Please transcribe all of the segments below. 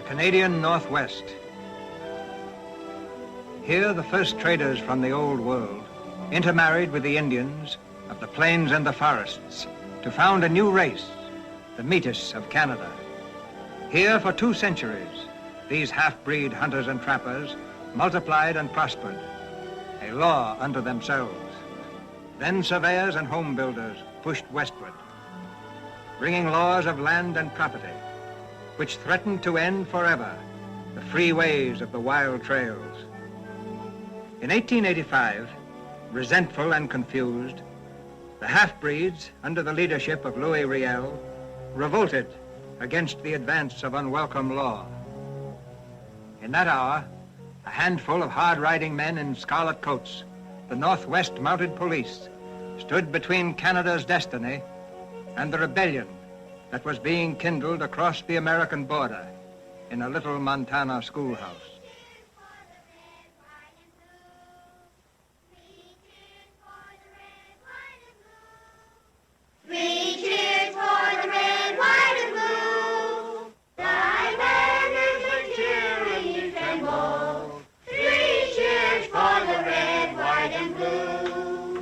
Canadian Northwest. Here, the first traders from the Old World intermarried with the Indians of the plains and the forests to found a new race, the Métis of Canada. Here, for 2 centuries, these half-breed hunters and trappers multiplied and prospered, a law unto themselves. Then surveyors and home builders pushed westward, bringing laws of land and property, which threatened to end forever the free ways of the wild trails. In 1885, resentful and confused, the half-breeds, under the leadership of Louis Riel, revolted against the advance of unwelcome law. In that hour, a handful of hard-riding men in scarlet coats, the Northwest Mounted Police, stood between Canada's destiny and the rebellion that was being kindled across the American border in a little Montana schoolhouse. Three cheers for the red, white, and blue. Thy banners cheerily tremble. Three cheers for the red, white, and blue.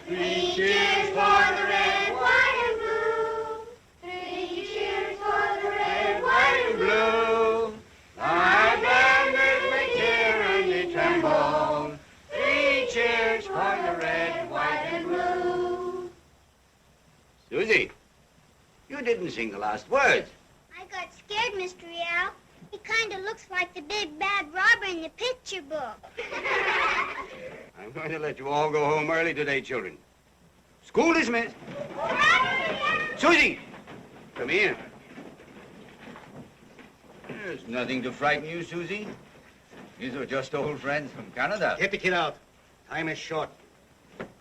Three cheers for the red, white, and blue. Three cheers for the red, white, and blue. Thy banners cheerily tremble. Three cheers for the red, white, and blue. Susie, you didn't sing the last words. I got scared, Mr. Riel. He kind of looks like the big bad robber in the picture book. I'm going to let you all go home early today, children. School dismissed. Susie, come here. There's nothing to frighten you, Susie. These are just old friends from Canada. Get the kid out. Time is short.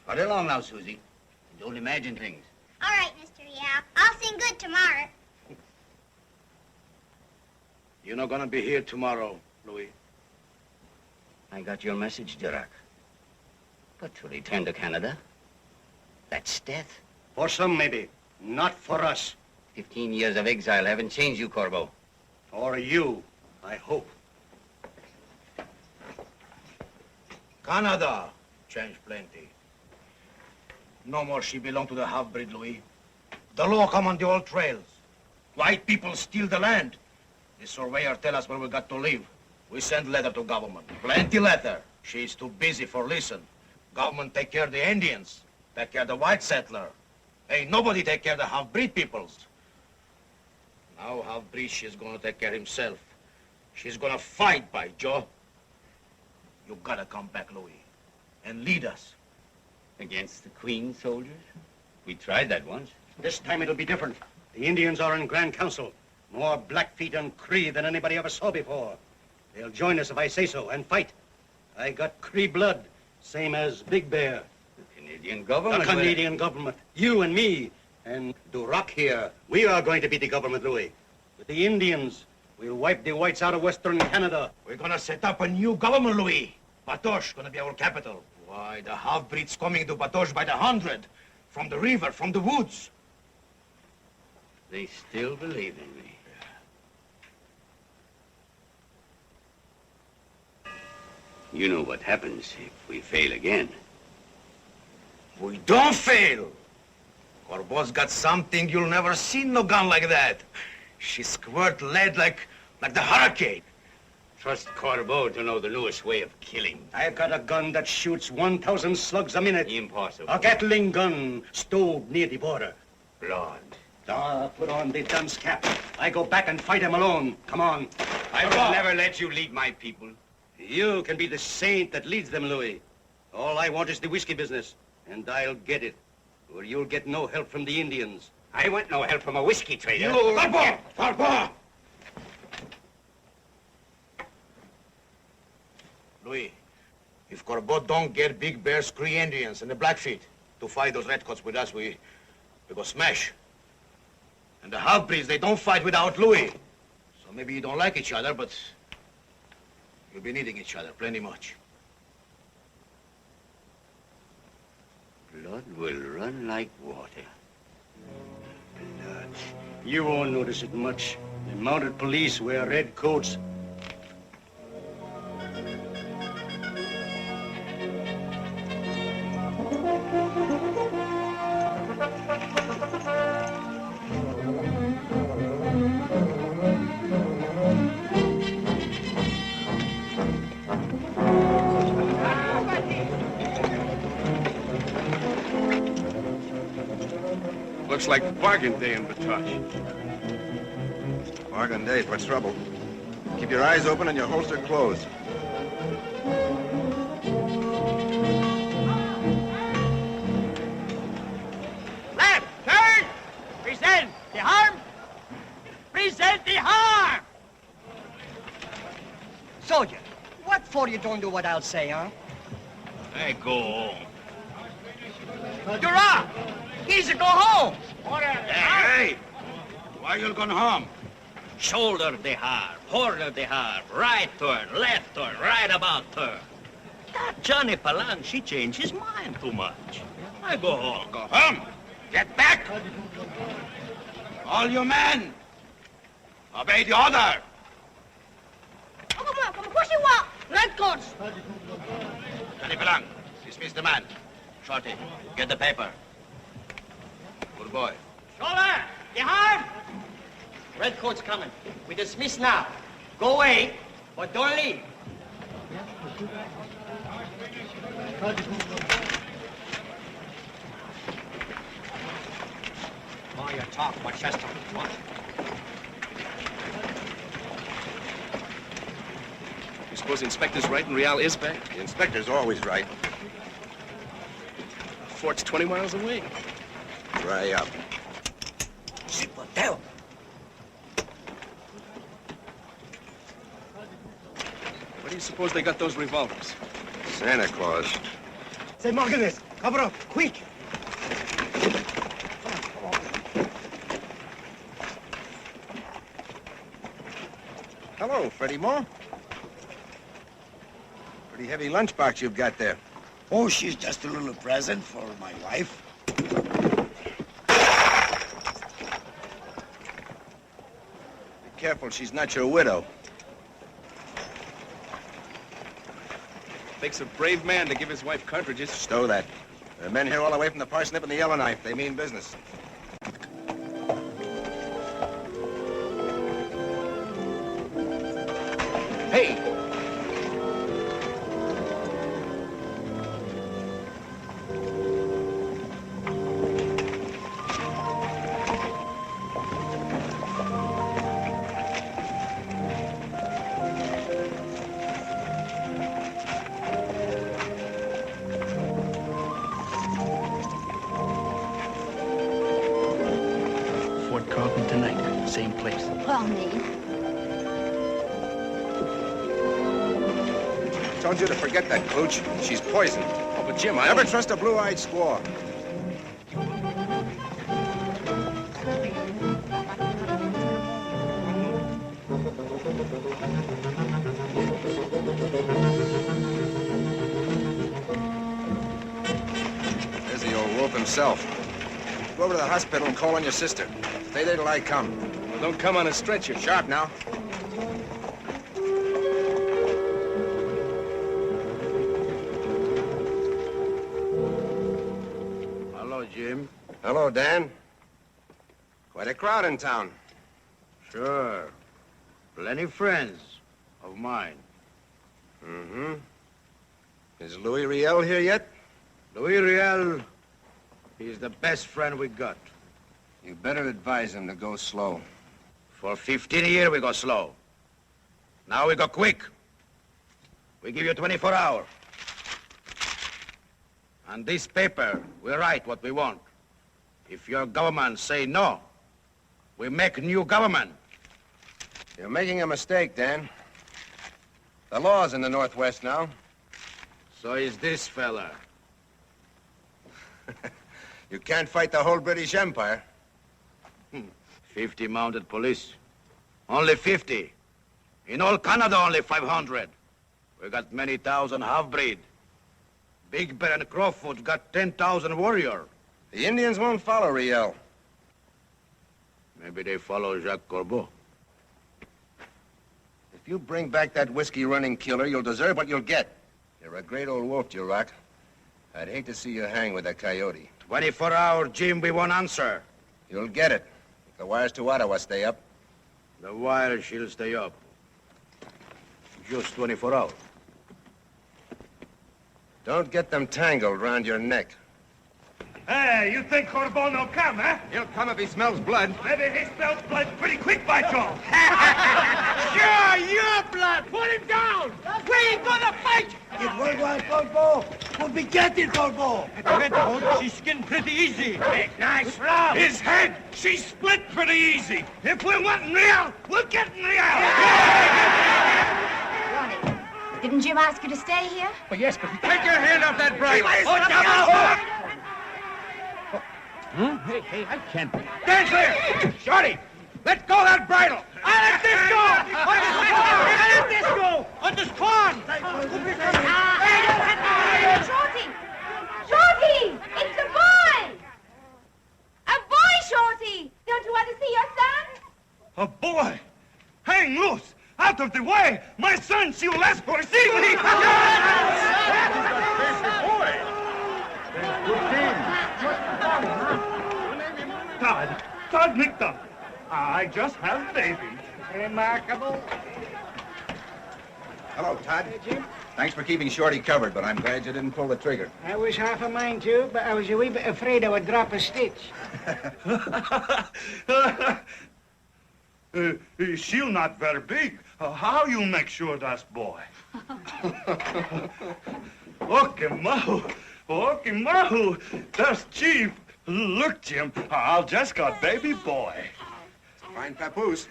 Cut along now, Susie. Don't imagine things. All right, Mr. Riel. I'll sing good tomorrow. You're not gonna be here tomorrow, Louis. I got your message, Dirac. But to return to Canada, that's death. For some, maybe. Not for us. 15 years of exile haven't changed you, Corbeau. Or you, I hope. Canada changed plenty. No more she belong to the half-breed, Louis. The law come on the old trails. White people steal the land. The surveyor tell us where we got to live. We send letter to government. Plenty letter. She's too busy for listen. Government take care of the Indians. Take care of the white settler. Ain't nobody take care of the half-breed peoples. Now half-breed she's gonna take care of himself. She's gonna fight, by Joe. You gotta come back, Louis, and lead us. Against the Queen's soldiers? We tried that once. This time it'll be different. The Indians are in Grand Council. More Blackfeet and Cree than anybody ever saw before. They'll join us if I say so and fight. I got Cree blood, same as Big Bear. The Canadian government. The Canadian government. You and me. And Duroc here. We are going to be the government, Louis. With the Indians, we'll wipe the whites out of Western Canada. We're gonna set up a new government, Louis. Batoche gonna be our capital. Why, the half-breeds coming to Batoche by the hundred. From the river, from the woods. They still believe in me. You know what happens if we fail again. We don't fail. Corbeau's got something you'll never see, no gun like that. She squirt lead like the hurricane. Trust Corbeau to know the newest way of killing. I've got a gun that shoots 1,000 slugs a minute. Impossible. A Gatling gun stowed near the border. Blood. Put on the dunce cap. I go back and fight him alone. Come on. I will never let you lead my people. You can be the saint that leads them, Louis. All I want is the whiskey business, and I'll get it. Or you'll get no help from the Indians. I want no help from a whiskey trader. Corbeau! Louis, if Corbeau don't get Big Bear's Cree Indians and the Blackfeet to fight those redcoats with us, we go smash. And the half-breeds, they don't fight without Louis. So maybe you don't like each other, but you'll be needing each other plenty much. Blood will run like water. Blood. You won't notice it much. The mounted police wear red coats. Looks like bargain day in Batoche. Bargain days, what's trouble? Keep your eyes open and your holster closed. Left, turn! Present the arm! Present the arm! Soldier, what for you don't do what I'll say, huh? Hey, go home. Duroc! He's to go home! Hey! Why you gone home? Shoulder the harp, corner the harp, right turn, left turn, right about turn. That Johnny Palang, she changed his mind too much. I go home. Go home! Get back! All you men! Obey the order! Redcoats! Johnny Palang, dismiss the man. Shorty, get the paper. Good boy. Shoulder! The harm! Redcoats coming. We dismiss now. Go away, but don't leave. More you talk, Winchester. What? You suppose the inspector's right and Real is back? The inspector's always right. Fort's 20 miles away. Dry up. Where do you suppose they got those revolvers? Santa Claus. Say, Martinez, cover up, quick! Hello, Freddie Moore. Pretty heavy lunchbox you've got there. Oh, she's just a little present for my wife. Be careful, she's not your widow. Takes a brave man to give his wife cartridges. Stow that. There are men here all the way from the Parsnip and the Yellowknife. They mean business. Hey! place. Ronnie. Told you to forget that klooch. She's poisoned. Oh, but Jim, I Never don't... trust a blue-eyed squaw. There's the old wolf himself. Go over to the hospital and call on your sister. Stay there till I come. Well, don't come on a stretcher. Sharp now. Hello, Jim. Hello, Dan. Quite a crowd in town. Sure. Plenty friends of mine. Mm-hmm. Is Louis Riel here yet? Louis Riel, he's the best friend we got. You better advise him to go slow. For 15 years we go slow. Now we go quick. We give you 24 hours. On this paper, we write what we want. If your government say no, we make new government. You're making a mistake, Dan. The law's in the Northwest now. So is this fella. You can't fight the whole British Empire. 50 mounted police. Only 50. In all Canada, only 500. We got many thousand half-breed. Big Bear and Crowfoot got 10,000 warrior. The Indians won't follow Riel. Maybe they follow Jacques Corbeau. If you bring back that whiskey-running killer, you'll deserve what you'll get. You're a great old wolf, Duroc. I'd hate to see you hang with a coyote. 24 hours, Jim, we won't answer. You'll get it. If the wires to Ottawa stay up. The wire, she'll stay up. Just 24 hours. Don't get them tangled round your neck. Hey, you think Corbeau no come, huh? He'll come if he smells blood. Maybe he smells blood pretty quick, by Joe. Sure, your blood. Put him down. We ain't gonna fight. If we want Corbeau, we'll be getting Corbeau. At the Red Coat, she's skinned pretty easy. Big, nice round. His head, she's split pretty easy. If we want Real, we'll get Real. Ronnie, didn't Jim ask you to stay here? Well, yes, but... Take your hand off that bridle. Hey, I can't be... Stand clear. Shorty, let go of that bridle. I let this go. I let this go. On the spawn. Shorty! Shorty! It's a boy! A boy, Shorty! Don't you want to see your son? A boy. Hang loose. Out of the way. My son, she will ask for see me. Todd Nickton. I just had a baby. Remarkable. Hello, Todd. Hey, Jim. Thanks for keeping Shorty covered, but I'm glad you didn't pull the trigger. I was half a mind to, but I was a wee bit afraid I would drop a stitch. She'll not very big. How you make sure that's boy? Okay, Mahu. Okay, Mahu. That's Chief. Look, Jim, I'll just got baby boy. Fine papoose.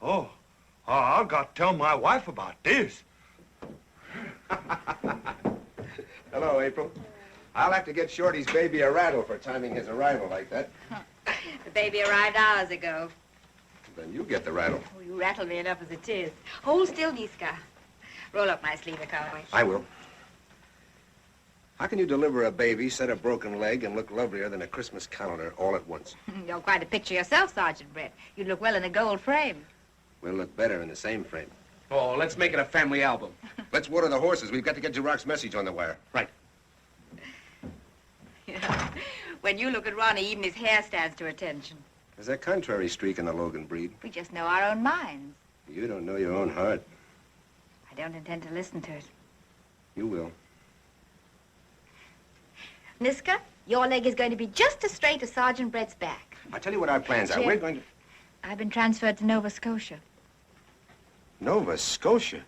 I'll got to tell my wife about this. Hello, April. I'll have to get Shorty's baby a rattle for timing his arrival like that. The baby arrived hours ago. Then you get the rattle. Oh, you rattle me enough as it is. Hold still, Niska. Roll up my sleeve, cowboy. I will. How can you deliver a baby, set a broken leg, and look lovelier than a Christmas calendar all at once? You're quite a picture yourself, Sergeant Brett. You'd look well in a gold frame. We'll look better in the same frame. Oh, let's make it a family album. Let's water the horses. We've got to get Duroc's message on the wire. Right. Yeah. When you look at Ronnie, even his hair stands to attention. There's a contrary streak in the Logan breed. We just know our own minds. You don't know your own heart. I don't intend to listen to it. You will. Niska, your leg is going to be just as straight as Sergeant Brett's back. I'll tell you what our plans are. Jim. We're going to... I've been transferred to Nova Scotia. Nova Scotia?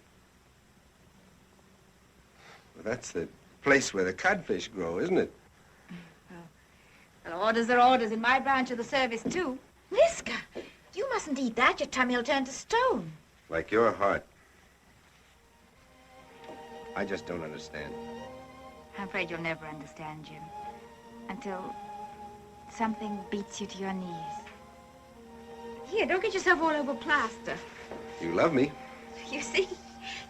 Well, that's the place where the codfish grow, isn't it? Well, orders are orders in my branch of the service, too. mustn't eat that. Your tummy will turn to stone. Like your heart. I just don't understand. I'm afraid you'll never understand, Jim. Until something beats you to your knees. Here, don't get yourself all over plaster. You love me. You see?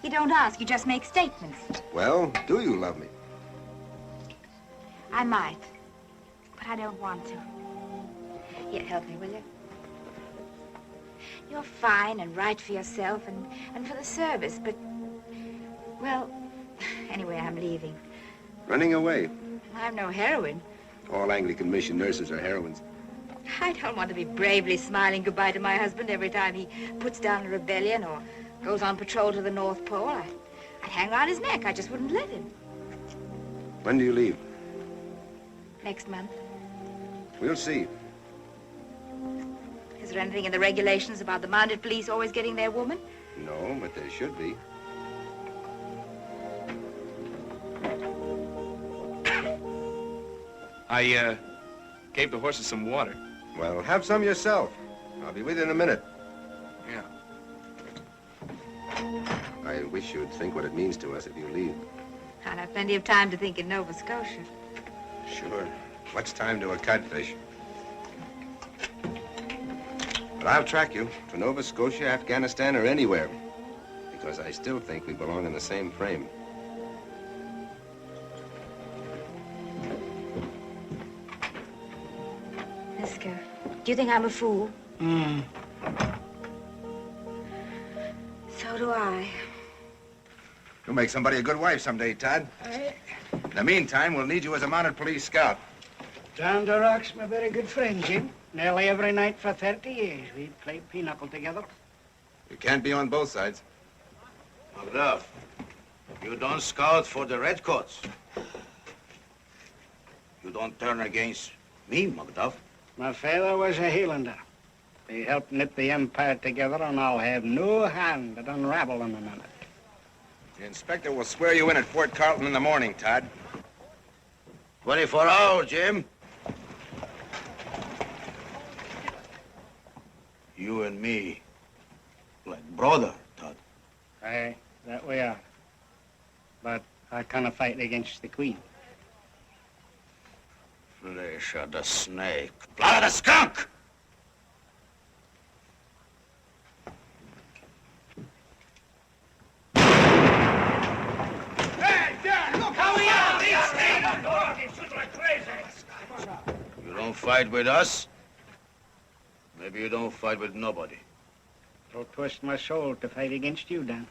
You don't ask, you just make statements. Well, do you love me? I might, but I don't want to. Here, help me, will you? You're fine and right for yourself and for the service, but, well, anyway, I'm leaving. Running away. I'm no heroine. All Anglican mission nurses are heroines. I don't want to be bravely smiling goodbye to my husband every time he puts down a rebellion or goes on patrol to the North Pole. I'd hang around his neck. I just wouldn't let him. When do you leave? Next month. We'll see. Is there anything in the regulations about the mounted police always getting their woman? No, but there should be. I gave the horses some water. Well, have some yourself. I'll be with you in a minute. Yeah. I wish you'd think what it means to us if you leave. I'll have plenty of time to think in Nova Scotia. Sure. What's time to a codfish? But I'll track you to Nova Scotia, Afghanistan, or anywhere. Because I still think we belong in the same frame. Niska, do you think I'm a fool? So do I. You'll make somebody a good wife someday, Todd. In the meantime, we'll need you as a mounted police scout. John Durock's my very good friend, Jim. Nearly every night for 30 years, we've played pinochle together. You can't be on both sides. McDuff, you don't scout for the Redcoats. You don't turn against me, McDuff. My father was a Highlander. He helped knit the empire together, and I'll have no hand at unraveling them in it. The inspector will swear you in at Fort Carlton in the morning, Todd. 24 hours, Jim. You and me, like brother, Todd. Aye, that we are. But I can't fight against the Queen. Flesh of the snake, blood of the skunk! You don't fight with us, maybe you don't fight with nobody. It'll twist my soul to fight against you, Dan.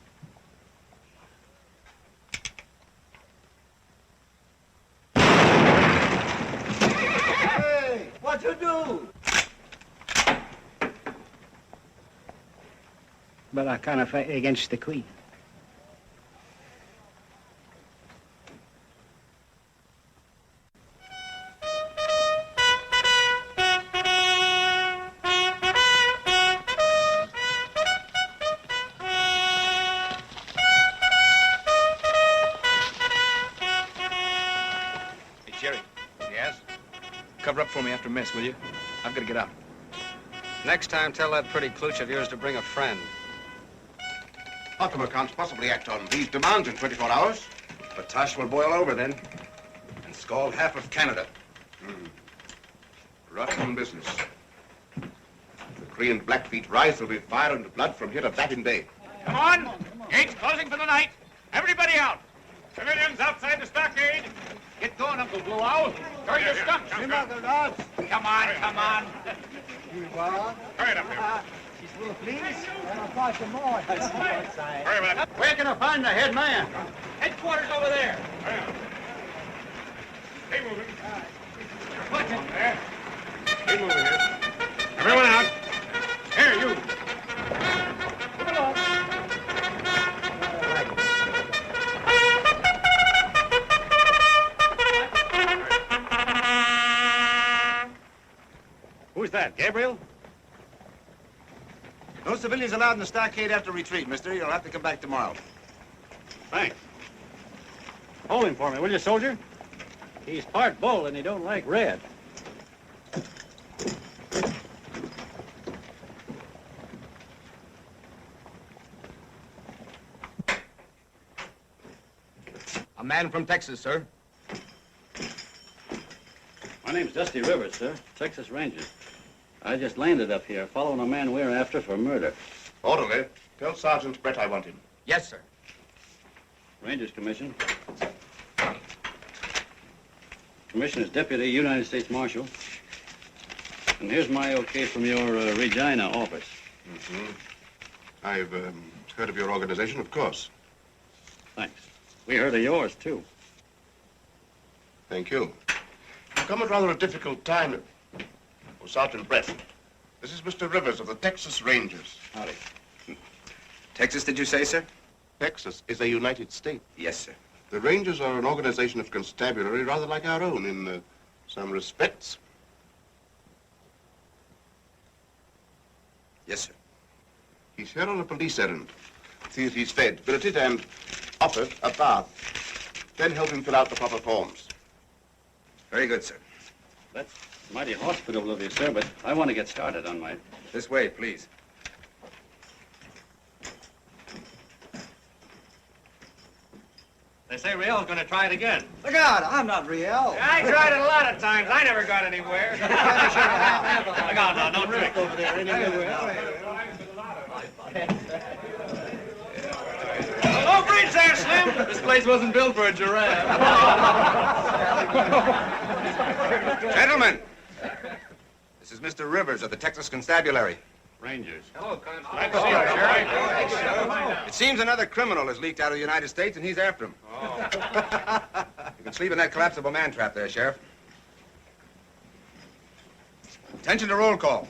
Hey, what you do? But I can't fight against the Queen. Cover up for me after mess, will you? I've got to get out. Next time, tell that pretty klooch of yours to bring a friend. Ottoman can't possibly act on these demands in 24 hours. But Tosh will boil over then and scald half of Canada. Rotten business. The Cree and Blackfeet rise will be fire and blood from here to Baffin Bay. Come on! Gates closing for the night. Everybody out. Civilians outside the stockade. Get going, Uncle Blue Owl. Hurry your stumps. Come on, come on. Hurry it up here. Hurry with it. Where can I find the head man? Headquarters over there. Stay moving. Watch it. There. Stay moving here. Everyone out. Here, you. Move along. Who's that, Gabriel? No civilians allowed in the stockade after retreat, mister. You'll have to come back tomorrow. Thanks. Hold him for me, will you, soldier? He's part bull and he don't like red. A man from Texas, sir. My name's Dusty Rivers, sir. Texas Rangers. I just landed up here following a man we're after for murder. Orderly, tell Sergeant Brett I want him. Yes, sir. Rangers Commission. Commissioner's Deputy United States Marshal. And here's my okay from your Regina office. I've heard of your organization, of course. Thanks. We heard of yours, too. Thank you. You've come at rather a difficult time. Oh, Sergeant Brett, this is Mr. Rivers of the Texas Rangers. Howdy. Texas, did you say, sir? Texas is a United State. Yes, sir. The Rangers are an organization of constabulary rather like our own in some respects. Yes, sir. He's here on a police errand. See that he's fed, billeted, and offered a bath. Then help him fill out the proper forms. Very good, sir. That's mighty hospitable of you, sir, but I want to get started on my... This way, please. They say Riel's going to try it again. Look out, I'm not Riel. I tried it a lot of times. I never got anywhere. Look out now, no trick. Over there, No bridge there, Slim. This place wasn't built for a giraffe. Gentlemen, this is Mr. Rivers of the Texas Constabulary. Rangers. Hello, Constable. Glad to see you, Sheriff. It seems another criminal has leaked out of the United States, and he's after him. You can sleep in that collapsible man trap there, Sheriff. Attention to roll call.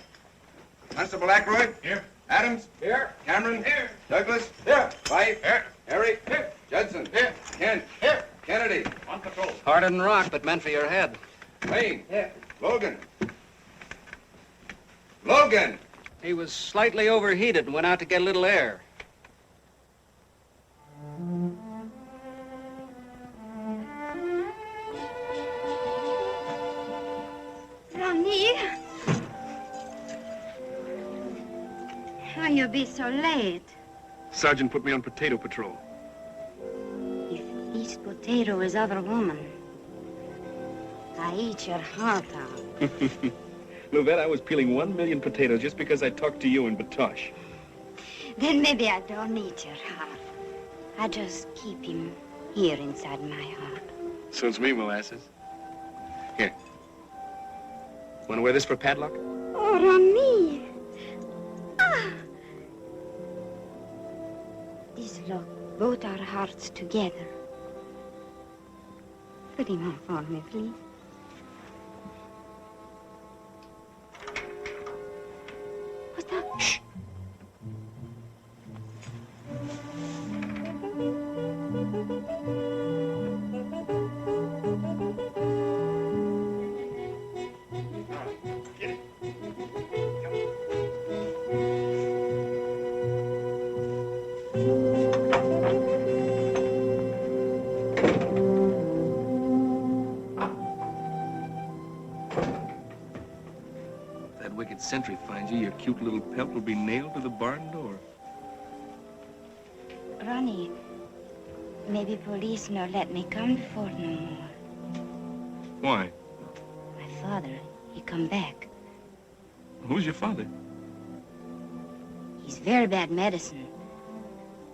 Constable Ackroyd? Here. Adams? Here. Cameron? Here. Douglas? Here. Fife? Here. Harry? Here. Judson? Here. Kent? Here. Kennedy? On patrol. Harder than rock, but meant for your head. Wayne? Logan? Logan! He was slightly overheated and went out to get a little air. Ronnie? How you be so late? Sergeant put me on potato patrol. If this potato is other woman, I eat your heart out. Lovette, I was peeling 1 million potatoes just because I talked to you in Batoche. Then maybe I don't eat your heart. I just keep him here inside my heart. Suits me, molasses. Here. Want to wear this for padlock? Oh, Ronnie. Ah. This lock both our hearts together. Put him on for me, please. What's that? Shh. That wicked sentry finds you, your cute little pelt will be nailed to the barn door. Ronnie, maybe police no let me come for no more. Why? My father, he come back. Who's your father? He's very bad medicine.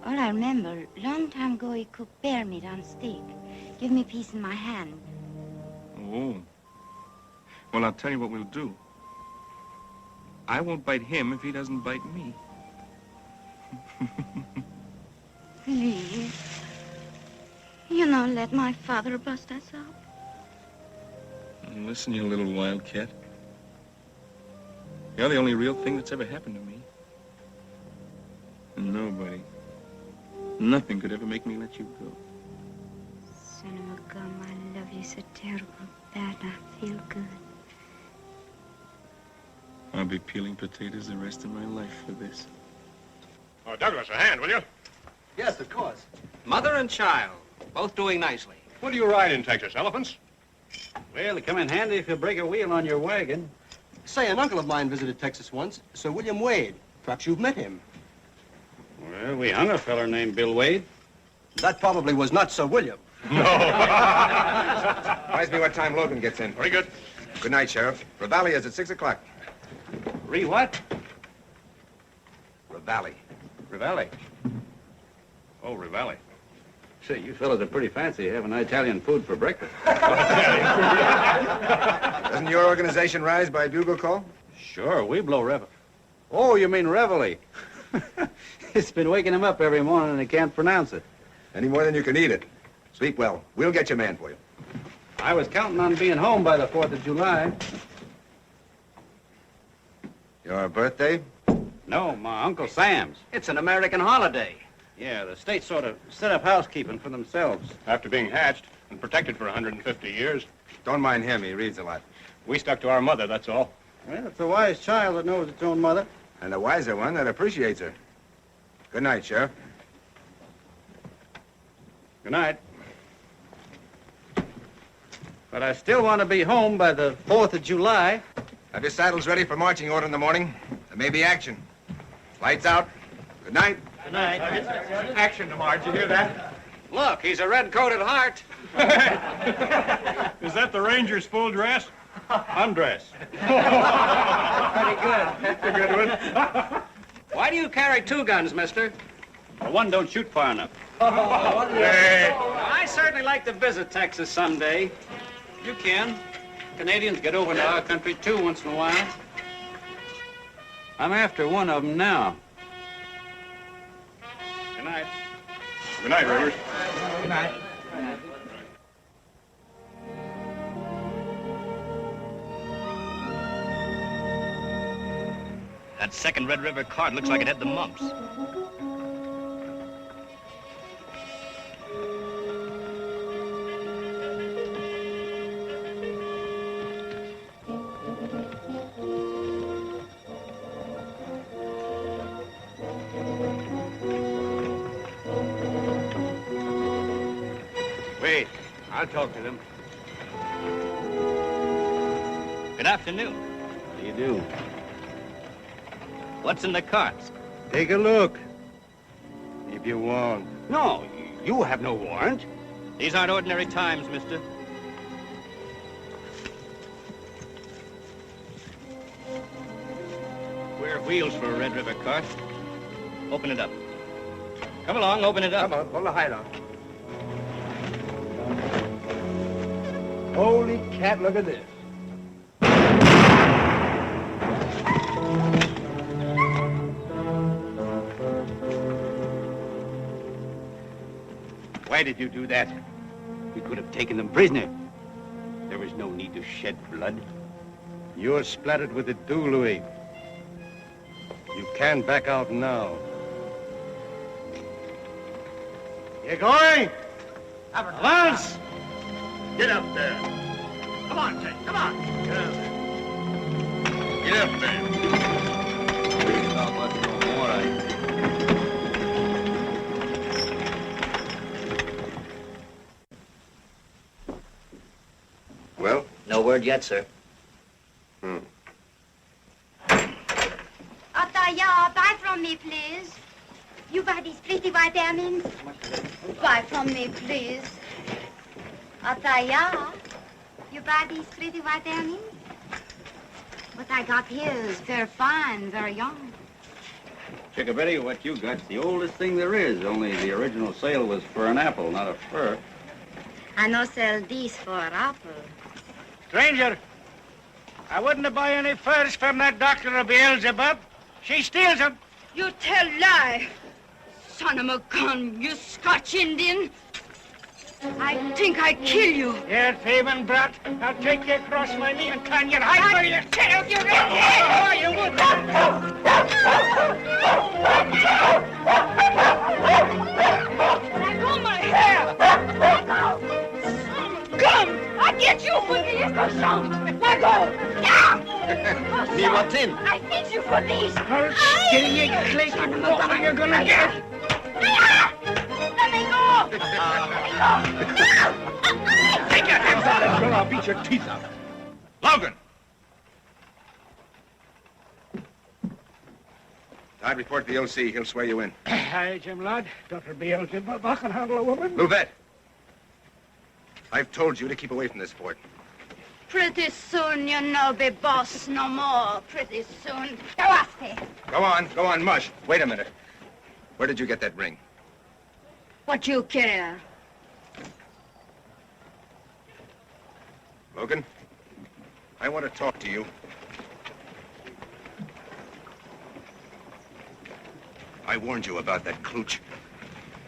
All I remember, long time ago he cooked bear meat on steak. Give me a piece in my hand. Oh. Well, I'll tell you what we'll do. I won't bite him if he doesn't bite me. Please. You know, let my father bust us up. Listen, you little wildcat. You're the only real thing that's ever happened to me. Nobody. Nothing could ever make me let you go. Son of a gun, I love you so terrible bad. I feel good. I'll be peeling potatoes the rest of my life for this. Oh, Douglas, a hand, will you? Yes, of course. Mother and child, both doing nicely. What do you ride in Texas, elephants? Well, they come in handy if you break a wheel on your wagon. Say, an uncle of mine visited Texas once, Sir William Wade. Perhaps you've met him. Well, we hung a feller named Bill Wade. That probably was not Sir William. No. Reminds me what time Logan gets in. Very good. Good night, Sheriff. Ravalli is at 6 o'clock. What? Ravalli. Ravalli. Oh, Ravalli. Say, you fellas are pretty fancy having Italian food for breakfast. Doesn't your organization rise by bugle call? Sure, we blow revel. Oh, you mean reveille. It's been waking him up every morning and he can't pronounce it. Any more than you can eat it. Sleep well. We'll get your man for you. I was counting on being home by the 4th of July. Your birthday? No, my Uncle Sam's. It's an American holiday. Yeah, the state sort of set up housekeeping for themselves. After being hatched and protected for 150 years, Don't mind him. He reads a lot. we stuck to our mother, that's all. Well, it's a wise child that knows its own mother. And a wiser one that appreciates her. Good night, Sheriff. Good night. But I still want to be home by the 4th of July. Have your saddles ready for marching order in the morning. There may be action. Lights out. Good night. Good night. Action tomorrow, did you hear that? Look, he's a red-coated heart. Is that the Ranger's full dress? Undress. Pretty good. That's a good one. Why do you carry 2 guns, mister? The one don't shoot far enough. I certainly like to visit Texas someday. You can. Canadians get over to our country, too, once in a while. I'm after one of them now. Good night. Good night, Rivers. Good night. That second Red River cart looks like it had the mumps. Wait, I'll talk to them. Good afternoon. How do you do? What's in the carts? Take a look. If you want. No, you have no warrant. These aren't ordinary times, mister. Queer wheels for a Red River cart. Open it up. Come along, open it up. Come on, pull the hide on. Holy cat, look at this. Why did you do that? We could have taken them prisoner. There was no need to shed blood. You're splattered with it too, Louis. You can't back out now. You going? Lance! Get up there. Come on, Ted, come on. Get up there. Get up there. Not much more, I think. Well? No word yet, sir. Ataya, buy from me, please. You buy these pretty white ermines? Buy from me, please. Ataya, you buy these pretty white ermines? What I got here is very fine, very young. Chickabiddy, what you got's the oldest thing there is, only the original sale was for an apple, not a fur. I no sell these for an apple. Stranger, I wouldn't buy any furs from that doctor of Beelzebub. She steals them. You tell lie. Son of a gun, you Scotch Indian. I think I kill you. You're thieving brat. I'll take you across my knee and turn your hide for you. Tear out your red head. Oh, you would. Let go my hair. Come, I get you for this. Let go. Yeah. Me what's in? I fix you for these. I'll skin you, Clay. What are you gonna get? Let me go. Take your hands out of that girl, I'll beat your teeth out. Logan! I'd report the OC. He'll swear you in. Hi, Jim Lad. Dr. Beelzebub. I can handle a woman. Louvette. I've told you to keep away from this fort. Pretty soon you no be boss no more. Pretty soon. Go off there. Go on, Mush. Wait a minute. Where did you get that ring? What you care? Logan, I want to talk to you. I warned you about that klooch.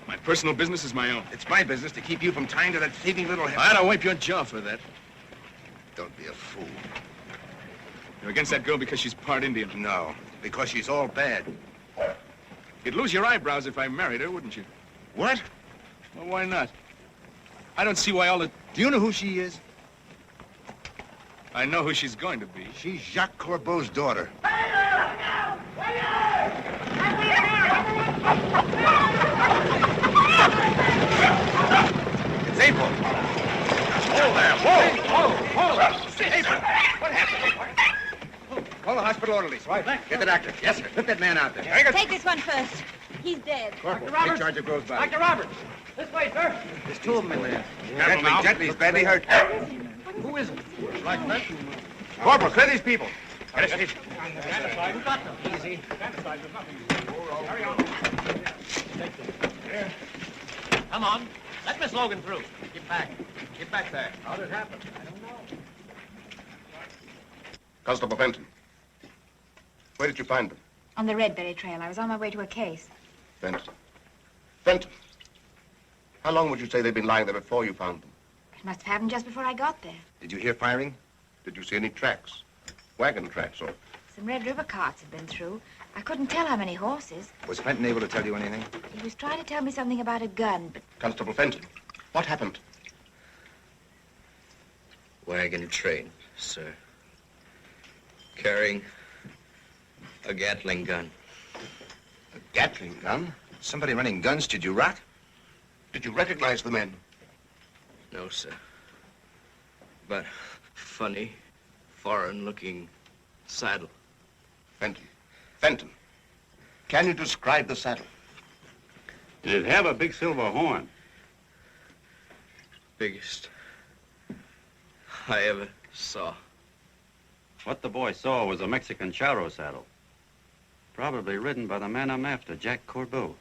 My personal business is my own. It's my business to keep you from tying to that thieving little... I ought to wipe your jaw for that. Don't be a fool. You're against that girl because she's part Indian. No, because she's all bad. You'd lose your eyebrows if I married her, wouldn't you? What? Well, why not? I don't see why all the... Do you know who she is? I know who she's going to be. She's Jacques Corbeau's daughter. It's April. Hold there. Whoa. April. What happened? Call the hospital orderlies. Right. Get the doctor. Yes, sir. Put that man out there. Take this one first. He's dead. Corporal, take charge of Grove's body. Dr. Roberts, this way, sir. There's two of them in there. Gently. He's badly hurt. Who is it? Like that? Corporal, clear these people. Get us, Steve. Who got them? Easy. Hurry on. Come on. Let Miss Logan through. Get back. Get back there. How did it happen? I don't know. Constable Benton. Where did you find them? On the Redberry Trail. I was on my way to a case. Benton. Benton. How long would you say they'd been lying there before you found them? It must have happened just before I got there. Did you hear firing? Did you see any tracks? Wagon tracks or... Some Red River carts had been through. I couldn't tell how many horses. Was Fenton able to tell you anything? He was trying to tell me something about a gun, but... Constable Fenton, what happened? Wagon train, sir. Carrying a Gatling gun. A Gatling gun? Somebody running guns, did you rot? Did you recognize the men? No, sir. But funny, foreign-looking saddle. Fenton, can you describe the saddle? Did it have a big silver horn? Biggest I ever saw. What the boy saw was a Mexican charro saddle. Probably ridden by the man I'm after, Jack Corbeau.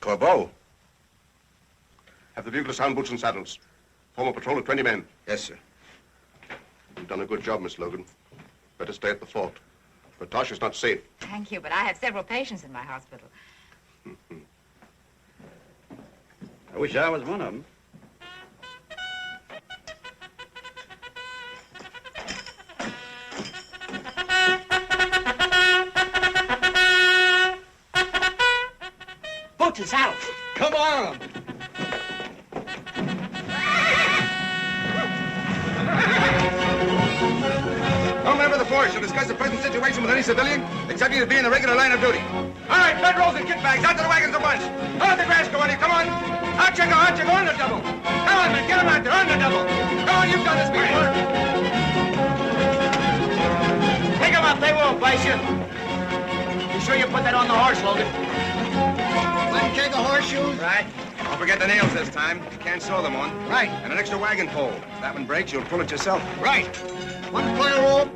Corbeau? Have the bugler sound boots and saddles. Form a patrol of 20 men. Yes, sir. You've done a good job, Miss Logan. Better stay at the fort. Tosh is not safe. Thank you, but I have several patients in my hospital. I wish I was one of them. Boots and saddles. Come on! No member of the force shall discuss the present situation with any civilian, except you to be in the regular line of duty. All right, bedrolls and kit bags, out to the wagons at once. Out the grass, go on, come on. Out you go, on the double. Come on, man, get them out there, on the double. Go on, you've done this before. Pick them up, they won't bite you. You sure you put that on the horse, Logan? One keg of horseshoes? Right. Don't forget the nails this time. You can't sew them on. Right. And an extra wagon pole. If that one breaks, you'll pull it yourself. Right. One coil rope.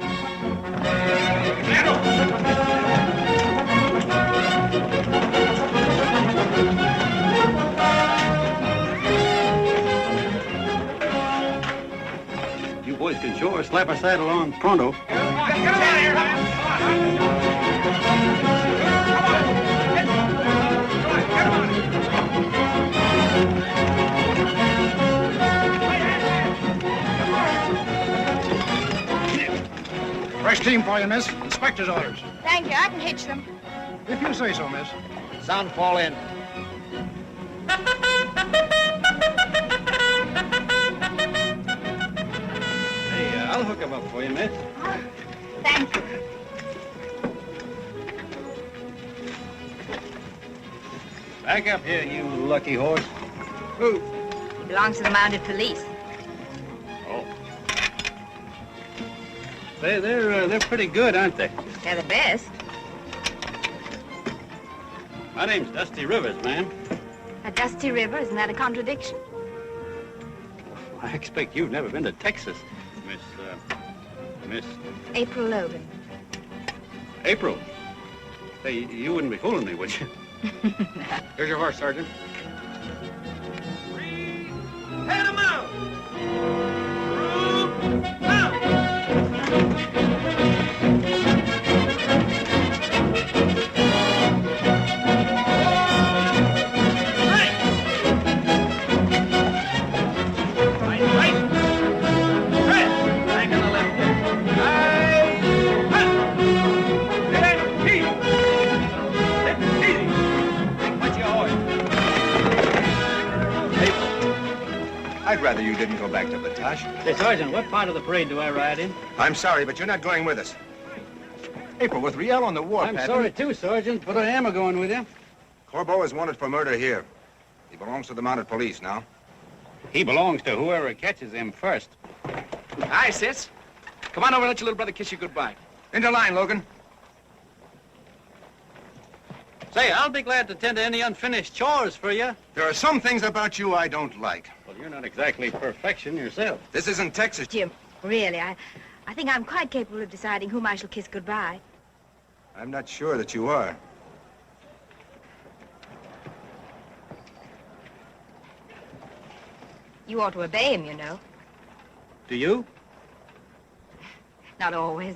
You boys can sure slap a saddle on pronto. Get him out of here. Fresh team for you, miss. Inspector's orders. Thank you. I can hitch them. If you say so, miss. Sound fall in. Hey, I'll hook him up for you, miss. Thank you. Back up here, you lucky horse. Who? He belongs to the mounted police. Oh. Say, they're pretty good, aren't they? They're the best. My name's Dusty Rivers, ma'am. A dusty river, isn't that a contradiction? I expect you've never been to Texas, Miss April Logan. April. Say, you wouldn't be fooling me, would you? Here's your horse, Sergeant. Head him out! I'd rather you didn't go back to Batoche. Say, Sergeant, what part of the parade do I ride in? I'm sorry, but you're not going with us. April, with Riel on the warpath... I'm sorry, too, Sergeant, but I am going with you. Corbeau is wanted for murder here. He belongs to the mounted police now. He belongs to whoever catches him first. Hi, Sis. Come on over and let your little brother kiss you goodbye. Into line, Logan. Say, I'll be glad to tend to any unfinished chores for you. There are some things about you I don't like. Well, you're not exactly perfection yourself. This isn't Texas. Jim, really, I think I'm quite capable of deciding whom I shall kiss goodbye. I'm not sure that you are. You ought to obey him, you know. Do you? Not always.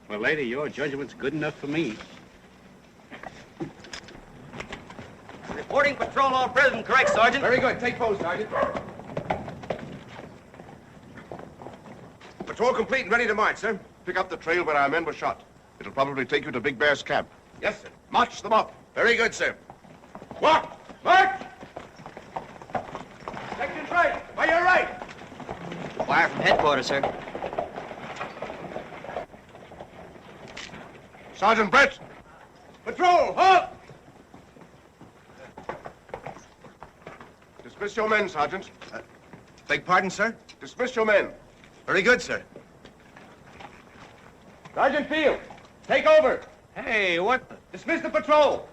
Well, lady, your judgment's good enough for me. Reporting patrol all present, correct, Sergeant? Very good. Take post, Sergeant. Patrol complete and ready to march, sir. Pick up the trail where our men were shot. It'll probably take you to Big Bear's camp. Yes, sir. March them up. Very good, sir. Walk! March! Section's right. By your right. Wire from headquarters, sir. Sergeant Brett! Patrol, halt! Dismiss your men, Sergeant. Beg pardon, sir? Dismiss your men. Very good, sir. Sergeant Field, take over. Hey, what? Dismiss the patrol.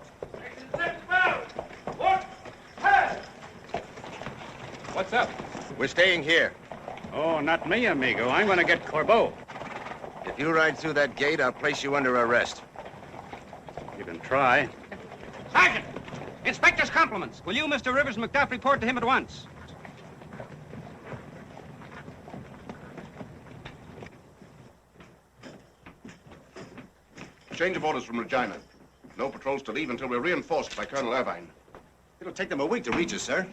What's up? We're staying here. Oh, not me, amigo. I'm going to get Corbeau. If you ride through that gate, I'll place you under arrest. You can try. Sergeant! Inspector's compliments. Will you, Mr. Rivers and McDuff, report to him at once? Change of orders from Regina. No patrols to leave until we're reinforced by Colonel Irvine. It'll take them a week to reach us, sir.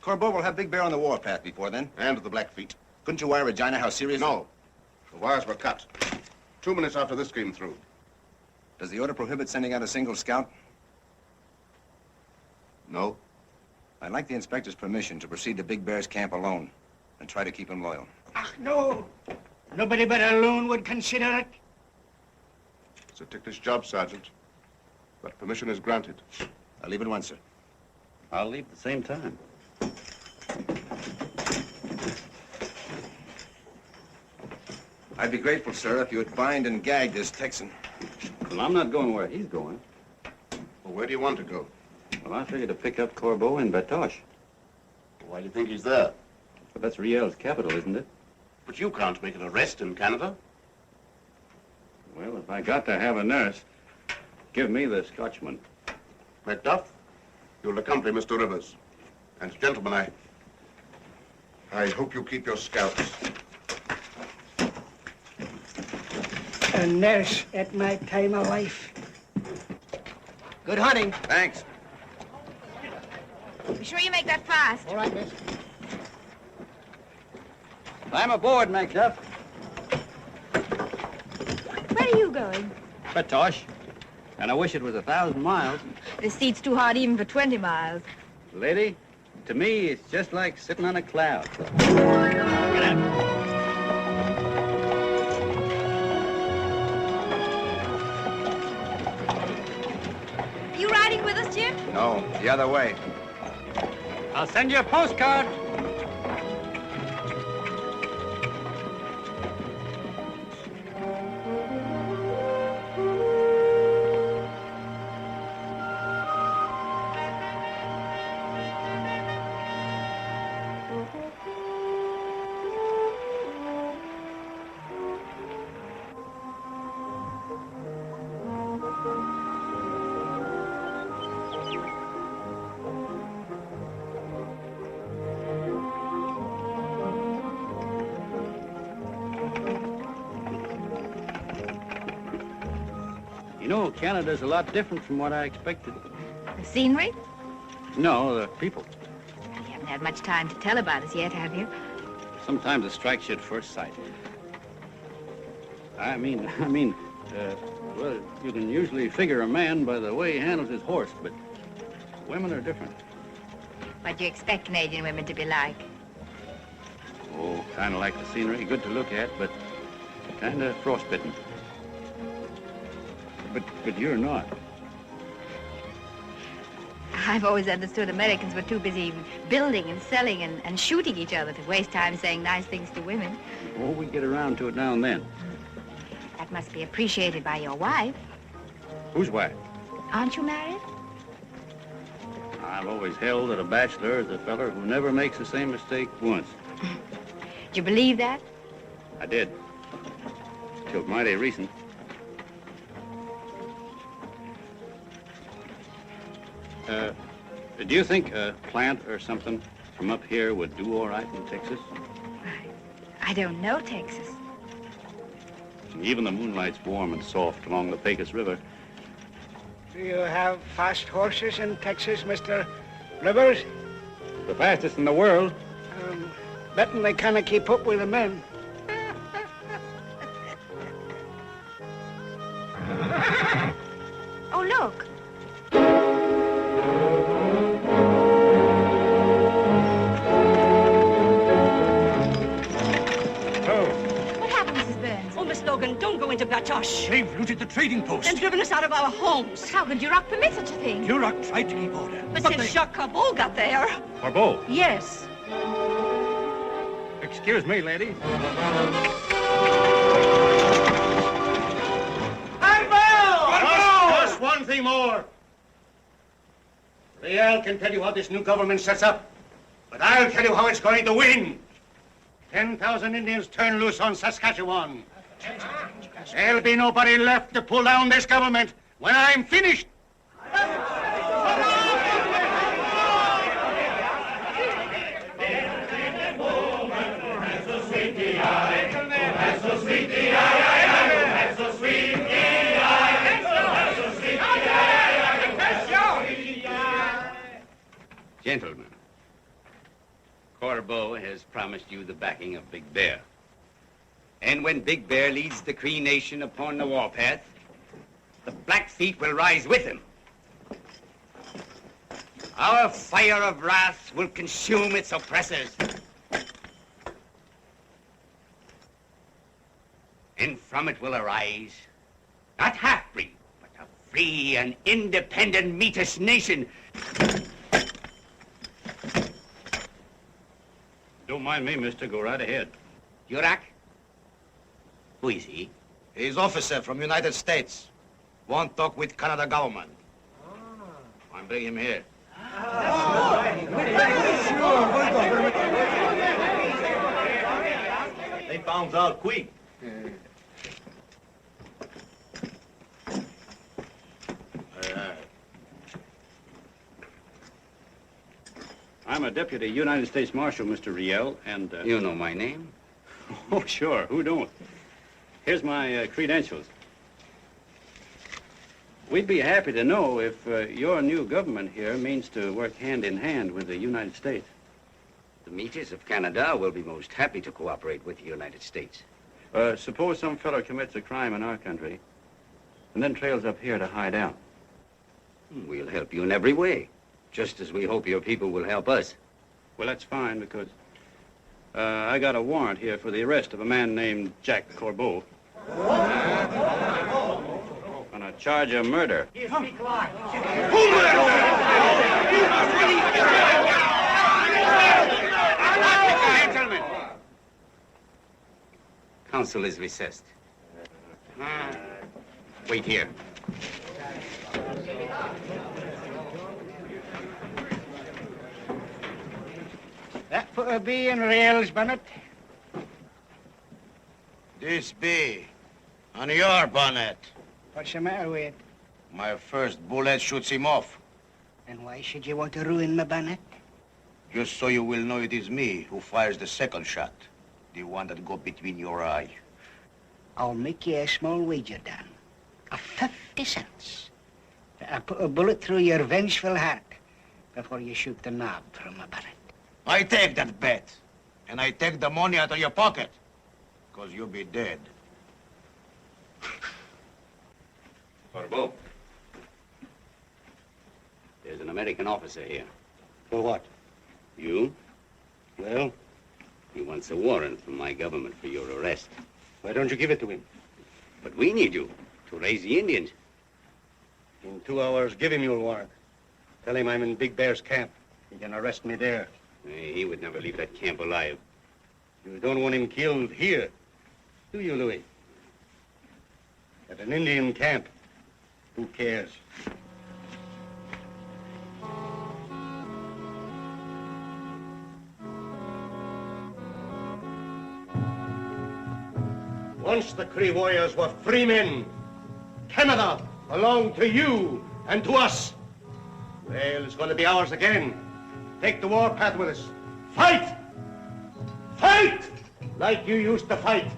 Corbeau will have Big Bear on the warpath before then. And the Blackfeet. Couldn't you wire Regina how serious? No. The wires were cut. 2 minutes after this came through. Does the order prohibit sending out a single scout? No. I'd like the inspector's permission to proceed to Big Bear's camp alone and try to keep him loyal. Ach, no. Nobody but a loon would consider it. It's a ticklish job, Sergeant. But permission is granted. I'll leave at once, sir. I'll leave at the same time. I'd be grateful, sir, if you would bind and gag this Texan. Well, I'm not going where he's going. Well, where do you want to go? Well, I figured to pick up Corbeau in Batoche. Why do you think he's there? But that's Riel's capital, isn't it? But you can't make an arrest in Canada. Well, if I got to have a nurse, give me the Scotchman. Macduff, you'll accompany Mr. Rivers. And gentlemen, I hope you keep your scouts. A nurse at my time of life. Good hunting. Thanks. Be sure you make that fast. All right, miss. I'm aboard, Macduff. Where are you going? Batoche. And I wish it was 1,000 miles. This seat's too hot even for 20 miles. Lady, to me, it's just like sitting on a cloud. Get out. You riding with us, Jim? No, the other way. I'll send you a postcard. You know, Canada's a lot different from what I expected. The scenery? No, the people. You haven't had much time to tell about us yet, have you? Sometimes it strikes you at first sight. Well, you can usually figure a man by the way he handles his horse, but women are different. What do you expect Canadian women to be like? Oh, kind of like the scenery, good to look at, but kind of frostbitten. But you're not. I've always understood Americans were too busy building and selling and shooting each other to waste time saying nice things to women. Oh, we get around to it now and then. That must be appreciated by your wife. Whose wife? Aren't you married? I've always held that a bachelor is a feller who never makes the same mistake once. Do you believe that? I did. Till mighty recent. Do you think a plant or something from up here would do all right in Texas? I don't know Texas. Even the moonlight's warm and soft along the Pecos River. Do you have fast horses in Texas, Mr. Rivers? The fastest in the world. Betting they kind of keep up with the men. Oh, look. What happened, Mrs. Burns? Oh, Miss Logan, don't go into Platoche. They've looted the trading post. And driven us out of our homes. But how could Duroc permit such a thing? Duroc tried to keep order. But since Jacques Corbeau got there... Corbeau? Yes. Excuse me, ladies. Just one thing more. Riel can tell you how this new government sets up, but I'll tell you how it's going to win. 10,000 Indians turn loose on Saskatchewan. There'll be nobody left to pull down this government when I'm finished. Gentlemen, Corbeau has promised you the backing of Big Bear. And when Big Bear leads the Cree Nation upon the warpath, the Blackfeet will rise with him. Our fire of wrath will consume its oppressors. And from it will arise, not half-breed, but a free and independent Metis nation. Don't mind me, mister. Go right ahead. Duroc? Who is he? He's officer from United States. Want talk with Canada government. I'm bringing him here. They found out quick. I'm a deputy United States Marshal, Mr. Riel, and... You know my name? Oh, sure. Who don't? Here's my credentials. We'd be happy to know if your new government here means to work hand in hand with the United States. The Metis of Canada will be most happy to cooperate with the United States. Suppose some fellow commits a crime in our country and then trails up here to hide out. We'll help you in every way, just as we hope your people will help us. Well, that's fine, because I got a warrant here for the arrest of a man named Jack Corbeau. On a charge of murder. Gentlemen, council is recessed. Wait here. That put a bee in Riel's bonnet. This bee on your bonnet. What's the matter with it? My first bullet shoots him off. And why should you want to ruin my bonnet? Just so you will know it is me who fires the second shot. The one that go between your eye. I'll make you a small wager, Dan. of 50 cents. Put a bullet through your vengeful heart before you shoot the knob from a bullet. I take that bet. And I take the money out of your pocket. Because you'll be dead. Corbeau. There's an American officer here. For what? You? Well? He wants a warrant from my government for your arrest. Why don't you give it to him? But we need you to raise the Indians. In 2 hours, give him your warrant. Tell him I'm in Big Bear's camp. He can arrest me there. He would never leave that camp alive. You don't want him killed here, do you, Louis? At an Indian camp, who cares? Once the Cree warriors were free men. Canada belonged to you and to us. Well, it's going to be ours again. Take the warpath with us. Fight! Fight! Like you used to fight.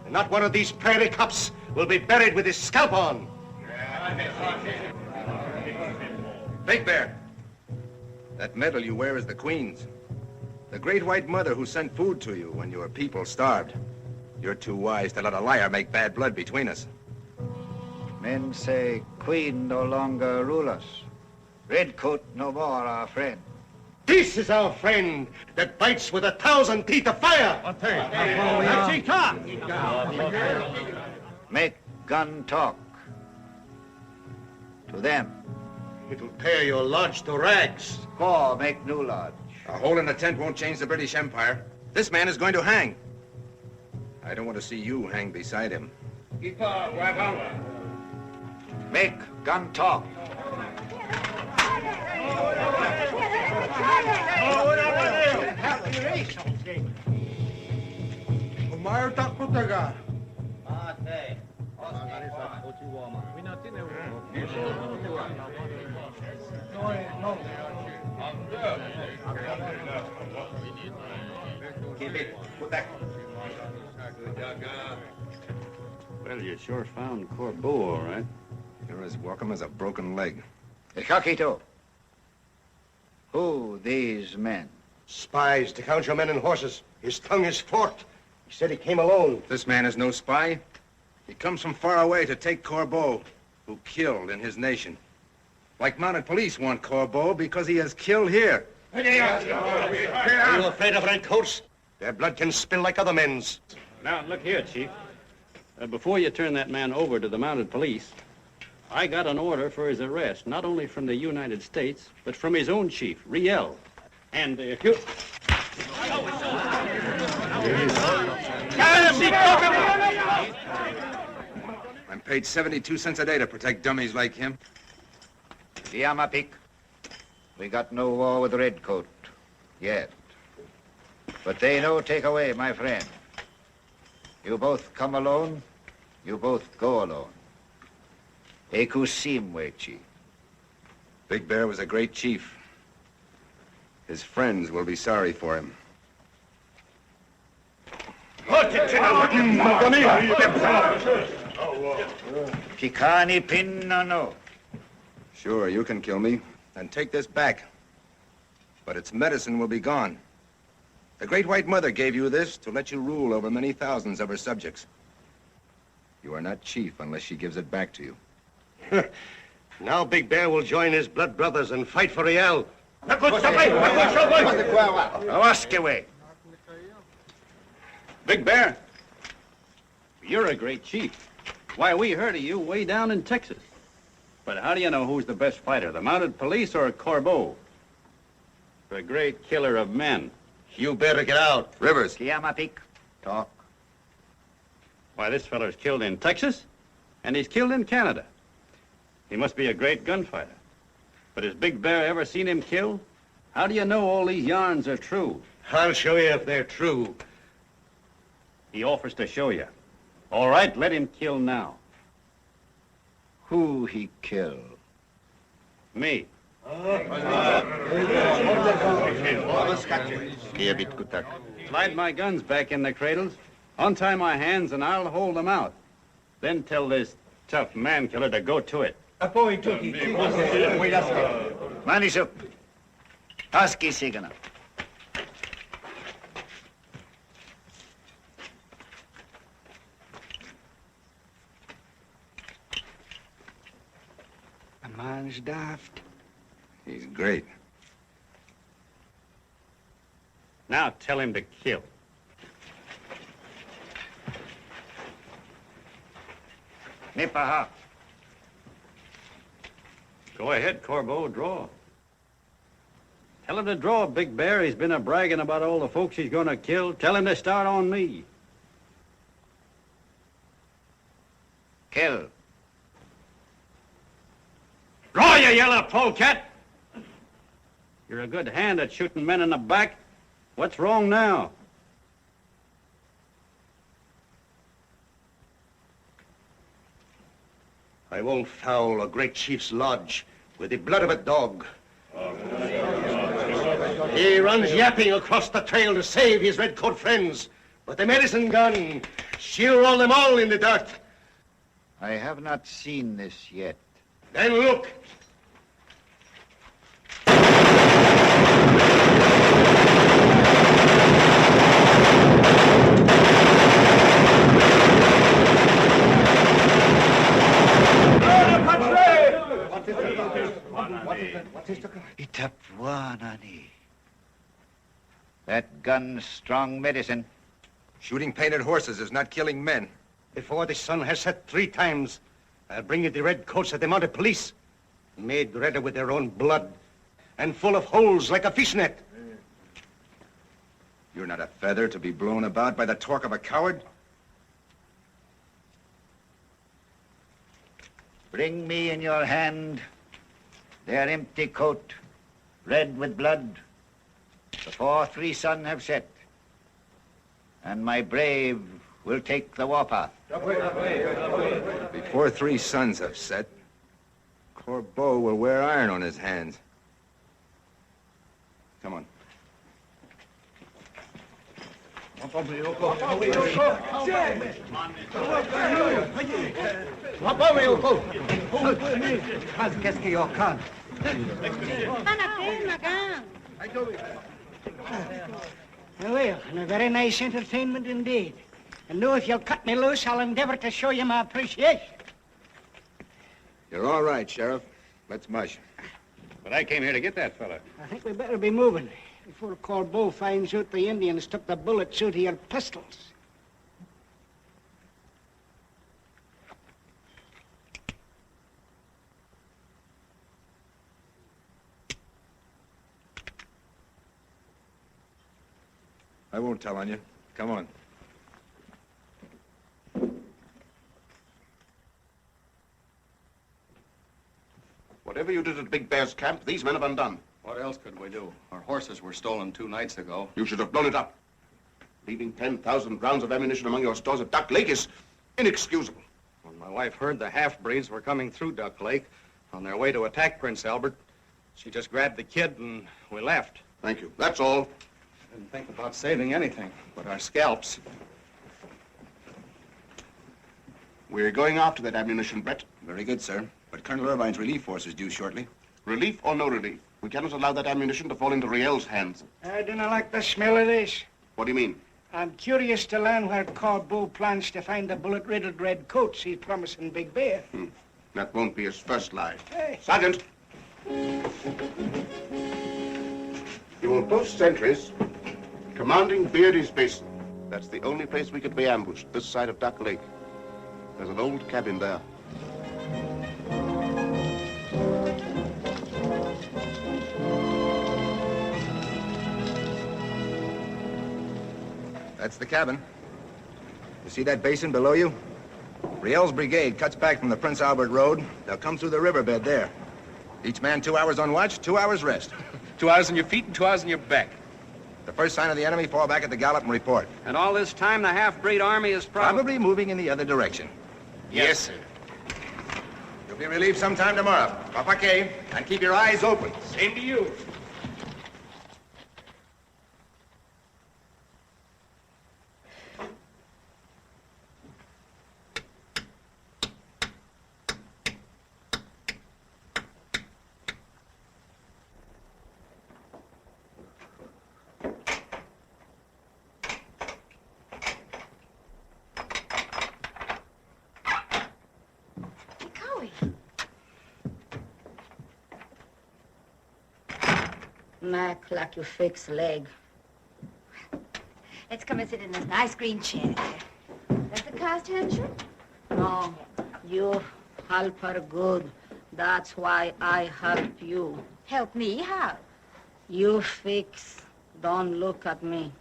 And not one of these prairie cops will be buried with his scalp on. Big Bear, that medal you wear is the Queen's. The great white mother who sent food to you when your people starved. You're too wise to let a liar make bad blood between us. Men say Queen no longer rule us. Redcoat no more our friend. This is our friend that bites with 1,000 teeth of fire. Make gun talk. To them. It'll tear your lodge to rags. Go, make new lodge. A hole in the tent won't change the British Empire. This man is going to hang. I don't want to see you hang beside him. Make gun talk. Keep it. Put that. Well, you sure found Corbeau, all right. You're as welcome as a broken leg. Shakito. Who these men? Spies to count your men and horses. His tongue is forked. He said he came alone. This man is no spy. He comes from far away to take Corbeau, who killed in his nation. Like mounted police want Corbeau because he has killed here. Are you afraid of redcoats? Their blood can spill like other men's. Now, look here, Chief. Before you turn that man over to the mounted police, I got an order for his arrest, not only from the United States, but from his own chief, Riel. And if you... I'm paid 72 cents a day to protect dummies like him. Yamapik. We got no war with Redcoat. Yet. But they no take away, my friend. You both come alone, you both go alone. Ekusimwe, Chief. Big Bear was a great chief. His friends will be sorry for him. Pikani Pinnano. Sure, you can kill me, and take this back. But its medicine will be gone. The Great White Mother gave you this to let you rule over many thousands of her subjects. You are not chief unless she gives it back to you. Now Big Bear will join his blood brothers and fight for Riel. Away. Big Bear, you're a great chief. Why, we heard of you way down in Texas. But how do you know who's the best fighter, the mounted police or Corbeau? The great killer of men. You better get out. Rivers. Yamapik. Talk. Why, this feller's killed in Texas, and he's killed in Canada. He must be a great gunfighter. But has Big Bear ever seen him killed? How do you know all these yarns are true? I'll show you if they're true. He offers to show you. All right, let him kill now. Who he kill? Me. Slide my guns back in the cradles, untie my hands, and I'll hold them out. Then tell this tough man killer to go to it. Manisuk. Husky Sigana. The man's daft. He's great. Now tell him to kill. Nipaha. Go ahead, Corbeau, draw. Tell him to draw, Big Bear. He's been a-bragging about all the folks he's gonna kill. Tell him to start on me. Kill. Draw, you yellow polecat! You're a good hand at shooting men in the back. What's wrong now? I won't foul a great chief's lodge with the blood of a dog. He runs yapping across the trail to save his redcoat friends. But the medicine gun, she'll roll them all in the dirt. I have not seen this yet. Then look. Itapwanani. That gun's strong medicine. Shooting painted horses is not killing men. Before the sun has set 3 times, I'll bring you the red coats of the mounted police, made redder with their own blood and full of holes like a fishnet. You're not a feather to be blown about by the talk of a coward. Bring me in your hand their empty coat, red with blood, before 3 sun have set. And my brave will take the warpath. Before 3 suns have set, Corbeau will wear iron on his hands. Come on. Qu'est-ce qu'il y a quand? Well, and a very nice entertainment indeed. And now if you'll cut me loose, I'll endeavor to show you my appreciation. You're all right, Sheriff. Let's mush. But I came here to get that fella. I think we better be moving before Corbeau finds out the Indians took the bullets out of your pistols. I won't tell on you. Come on. Whatever you did at Big Bear's camp, these men have undone. What else could we do? Our horses were stolen 2 nights ago. You should have blown it up. Leaving 10,000 rounds of ammunition among your stores at Duck Lake is inexcusable. When my wife heard the half-breeds were coming through Duck Lake on their way to attack Prince Albert, she just grabbed the kid and we left. Thank you. That's all. Didn't think about saving anything but our scalps. We're going after that ammunition, Brett. Very good, sir. But Colonel Irvine's relief force is due shortly. Relief or no relief, we cannot allow that ammunition to fall into Riel's hands. I don't like the smell of this. What do you mean? I'm curious to learn where Corbeau plans to find the bullet-riddled red coats he's promising Big Bear. That won't be his first lie. Hey. Sergeant! You will post sentries commanding Beardy's Basin. That's the only place we could be ambushed, this side of Duck Lake. There's an old cabin there. That's the cabin. You see that basin below you? Riel's brigade cuts back from the Prince Albert Road. They'll come through the riverbed there. Each man 2 hours on watch, 2 hours rest. 2 hours on your feet and 2 hours on your back. The first sign of the enemy, fall back at the gallop and report. And all this time, the half-breed army is Probably moving in the other direction. Yes, sir. You'll be relieved sometime tomorrow. Papake, and keep your eyes open. Same to you. Mac like you fix leg. Let's come and sit in this nice green chair. Does the cast hurt you? No, you help her good. That's why I help you. Help me? How? You fix. Don't look at me.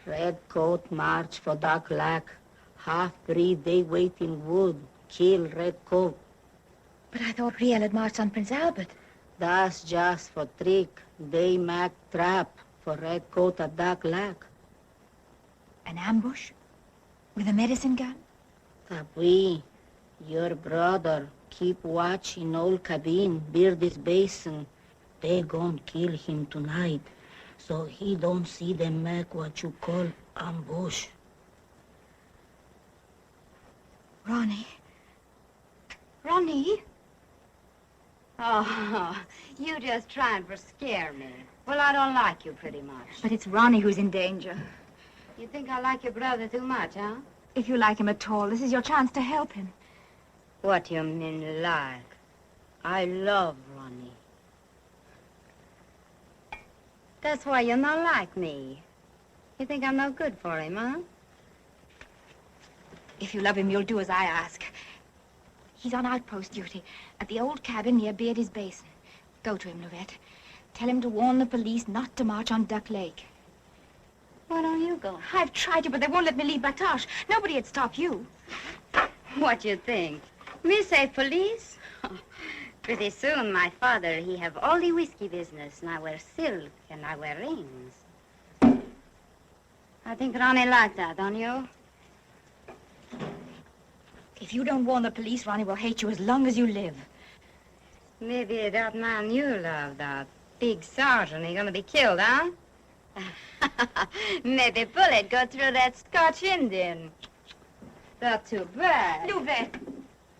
Redcoat march for Duck Lake. Half-breed, they wait in wood. Kill Redcoat. But I thought Riel had marched on Prince Albert. That's just for trick. They make trap for Redcoat at Duck Lake. An ambush? With a medicine gun? Tapi, your brother, keep watch in old cabin, Beardy's Basin. They gon' kill him tonight, so he don't see them make what you call ambush. Ronnie? Ronnie? Oh, you just trying to scare me. Well, I don't like you pretty much. But it's Ronnie who's in danger. You think I like your brother too much, huh? If you like him at all, this is your chance to help him. What you mean like? I love Ronnie. That's why you're not like me. You think I'm no good for him, huh? If you love him, you'll do as I ask. He's on outpost duty at the old cabin near Beardy's Basin. Go to him, Lovette. Tell him to warn the police not to march on Duck Lake. Why don't you go? I've tried to, but they won't let me leave Batoche. Nobody'd stop you. What you think? Me say police? Pretty soon, my father, he have all the whiskey business, and I wear silk, and I wear rings. I think Ronnie like that, don't you? If you don't warn the police, Ronnie will hate you as long as you live. Maybe that man you love, that big sergeant, he gonna be killed, huh? Maybe bullet go through that Scotch Indian. That's too bad. Louvette!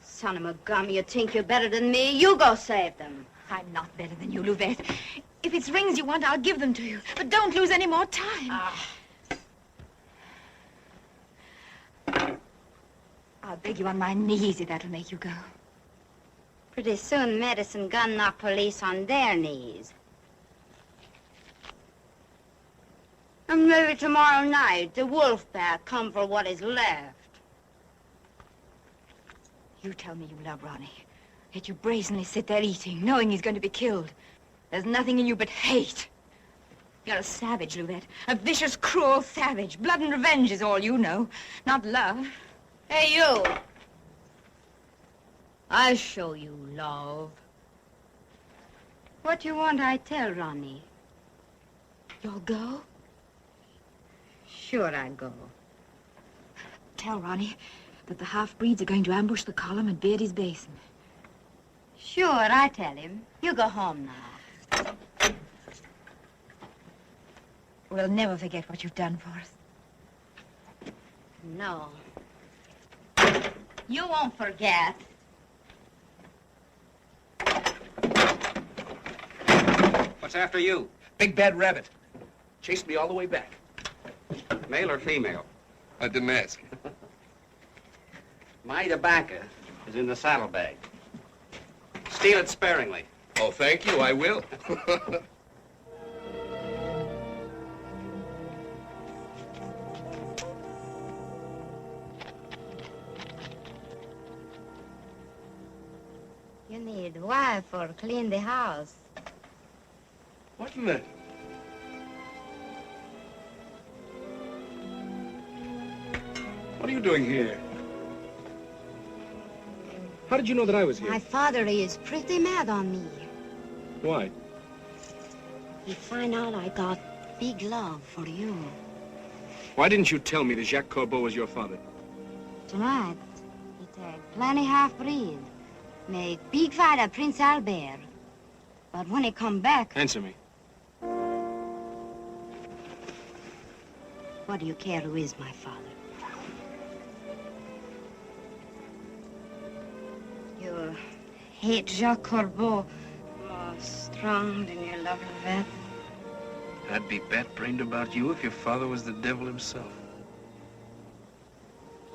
Son of a gum, you think you're better than me? You go save them. I'm not better than you, Louvette. If it's rings you want, I'll give them to you. But don't lose any more time. I'll beg you on my knees if that'll make you go. Pretty soon, medicine gun knock police on their knees. And maybe tomorrow night, the wolf pack come for what is left. You tell me you love Ronnie, yet you brazenly sit there eating, knowing he's going to be killed. There's nothing in you but hate. You're a savage, Louvette. A vicious, cruel savage. Blood and revenge is all you know, not love. Hey, you. I'll show you love. What you want I tell Ronnie? You'll go? Sure I go. Tell Ronnie that the half-breeds are going to ambush the column at Beardy's Basin. Sure, I tell him. You go home now. We'll never forget what you've done for us. No. You won't forget. What's after you? Big bad rabbit. Chased me all the way back. Male or female? I didn't ask. My tobacco is in the saddlebag. Steal it sparingly. Oh, thank you, I will. You need wife for clean the house. What in the... What are you doing here? How did you know that I was here? My father is pretty mad on me. Why? He find out I got big love for you. Why didn't you tell me that Jacques Corbeau was your father? Tonight, he take plenty half-breed. Make big fight at Prince Albert. But when he come back... Answer me. What do you care who is my father? You hate Jacques Corbeau more strong than you love Lovette. I'd be bat-brained about you if your father was the devil himself.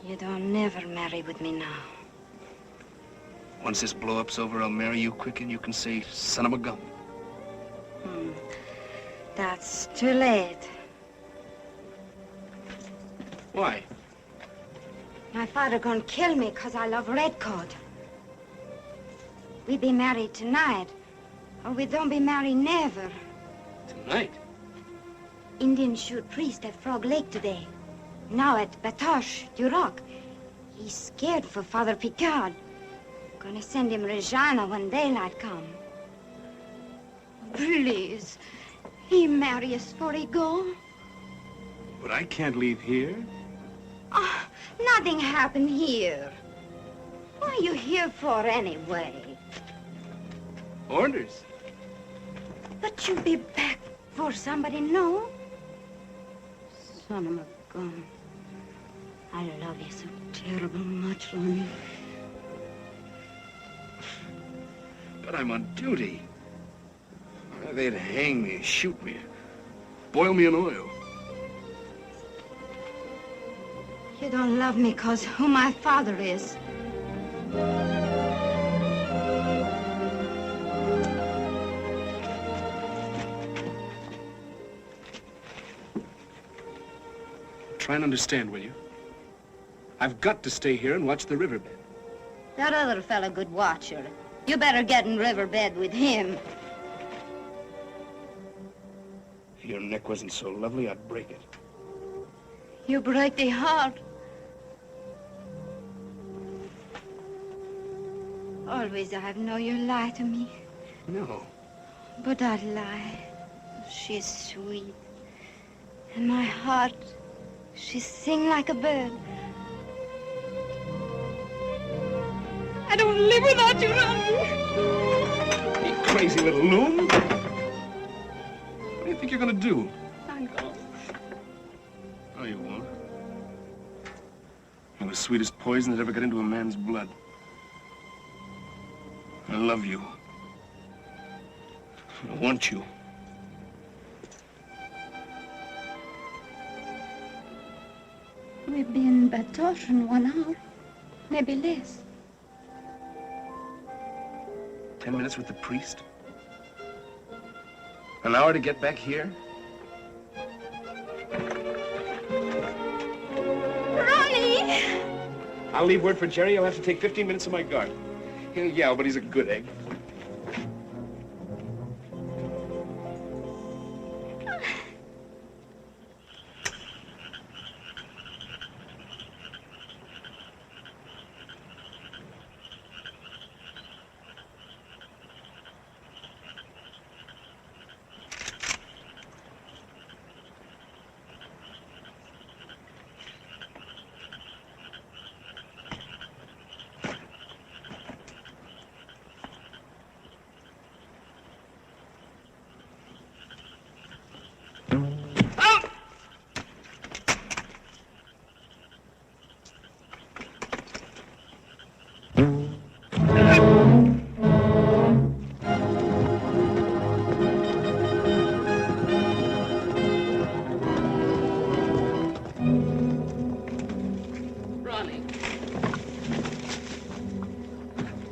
You don't never marry with me now. Once this blow-up's over, I'll marry you quick and you can say, son of a gun. That's too late. Why? My father gonna kill me 'cause I love Redcoat. We be married tonight, or we don't be married never. Tonight? Indians shoot priest at Frog Lake today. Now at Batoche, Duroc. He's scared for Father Picard. Gonna send him Regina when daylight come. Please, he marry us before he go. But I can't leave here. Oh, nothing happened here. What are you here for anyway? Orders. But you'll be back before somebody know. Son of a gun. I love you so terrible much, Ronnie. But I'm on duty. They'd hang me, shoot me, boil me in oil. You don't love me 'cause who my father is. Try and understand, will you? I've got to stay here and watch the riverbed. That other fella good watcher. You better get in riverbed with him. If your neck wasn't so lovely, I'd break it. You break the heart. Always I've known you lie to me. No. But that lie, she's sweet. And my heart, she sing like a bird. I don't live without you, Ronnie. You crazy little loon. What do you think you're gonna do? I'm going. No, you won't. You're the sweetest poison that ever got into a man's blood. I love you. I want you. We'll be in Batoche in 1 hour, maybe less. 10 minutes with the priest? An hour to get back here? Ronnie! I'll leave word for Jerry. He'll have to take 15 minutes of my guard. He'll yell, but he's a good egg.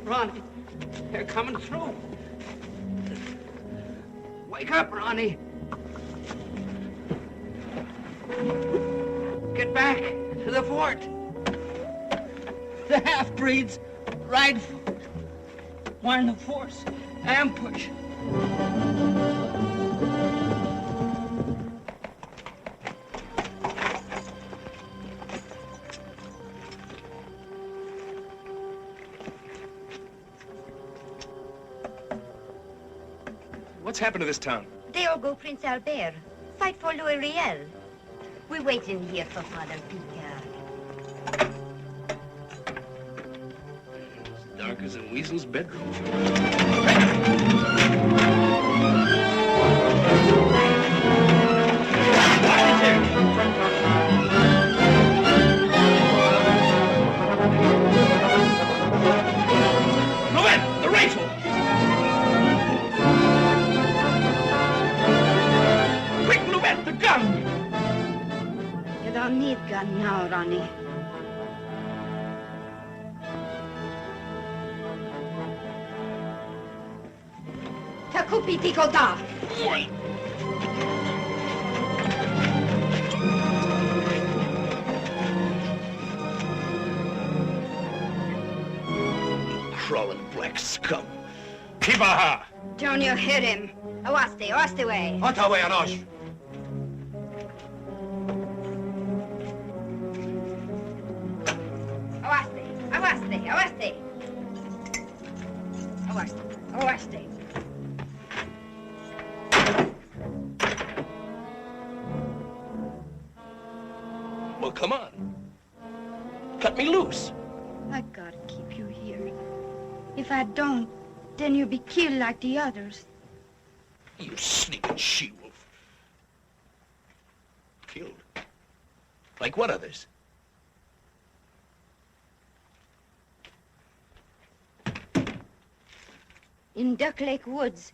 Ronnie, they're coming through. Wake up, Ronnie. Get back to the fort. The half-breeds ride warn the force. Ambush. What's happened to this town? They all go Prince Albert. Fight for Louis Riel. We wait in here for Father Picard. As dark as a weasel's bedroom. Louette, the rifle! Quick, Louette, the gun! You don't need gun now, Ronnie. Takupi Tikota! Kibaha! Don't you hit him. Awaste away. Away, Anosh. Awaste. Well, come on. Cut me loose. I gotta keep you here. If I don't, then you'll be killed like the others. You sneaking she-wolf. Killed? Like what others? In Duck Lake Woods,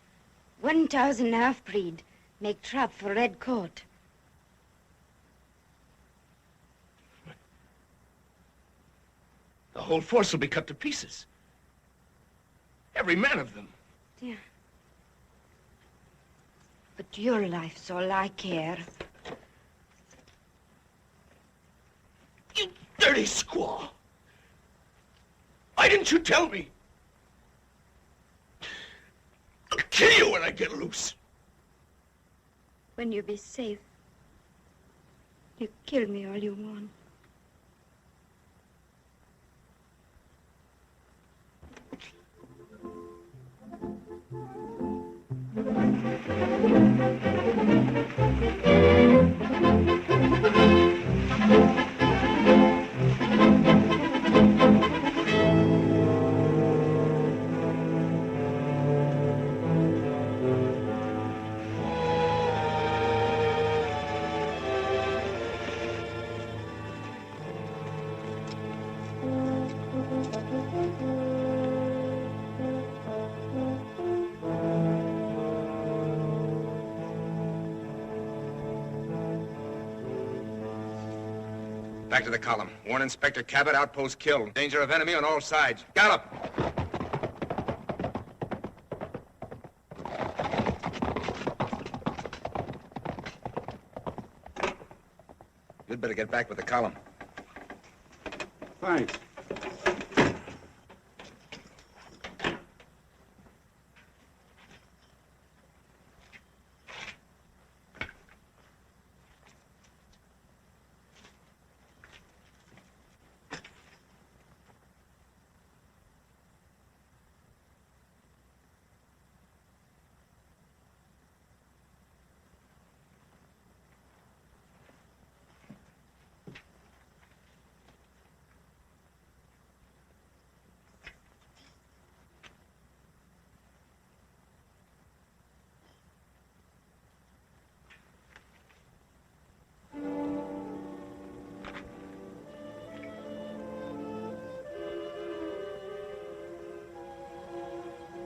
1,000 half-breed make trap for Red Coat. The whole force will be cut to pieces. Every man of them. Yeah. But your life's all I care. You dirty squaw! Why didn't you tell me? I'll kill you when I get loose. When you be safe, you kill me all you want. Back to the column. Warn Inspector Cabot, outpost killed. Danger of enemy on all sides. Gallop! You'd better get back with the column. Thanks.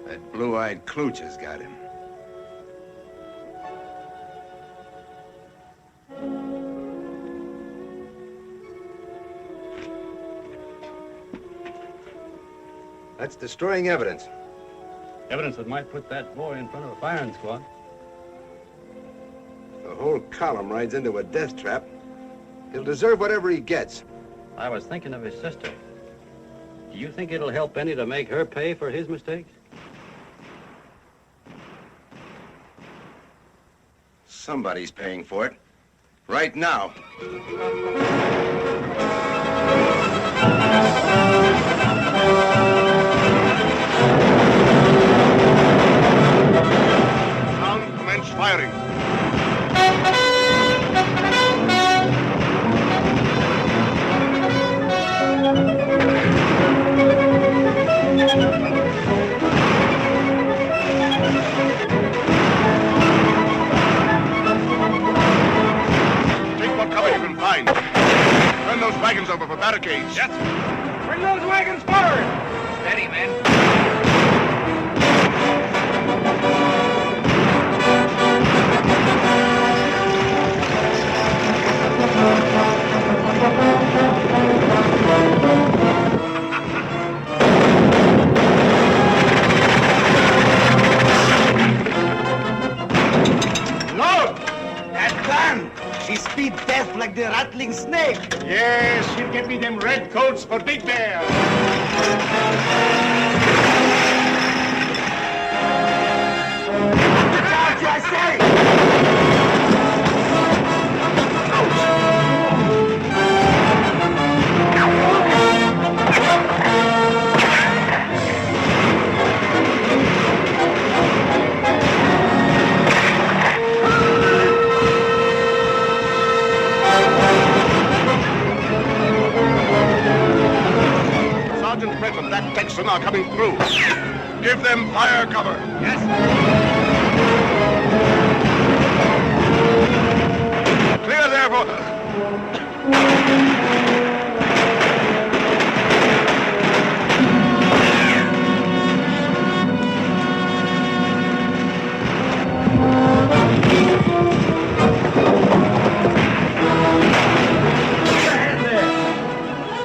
That blue-eyed klooch has got him. That's destroying evidence. Evidence that might put that boy in front of a firing squad. The whole column rides into a death trap. He'll deserve whatever he gets. I was thinking of his sister. Do you think it'll help any to make her pay for his mistakes? Somebody's paying for it. Right now. Sound commence firing. Take what cover you can find. Turn those wagons over for barricades. Yes. Bring those wagons forward. Steady, men. Lord! That gun! She speed death like the rattling snake. Yes, she'll get me them red coats for Big Bear. Jackson are coming through. Give them fire cover. Yes. Clear there for...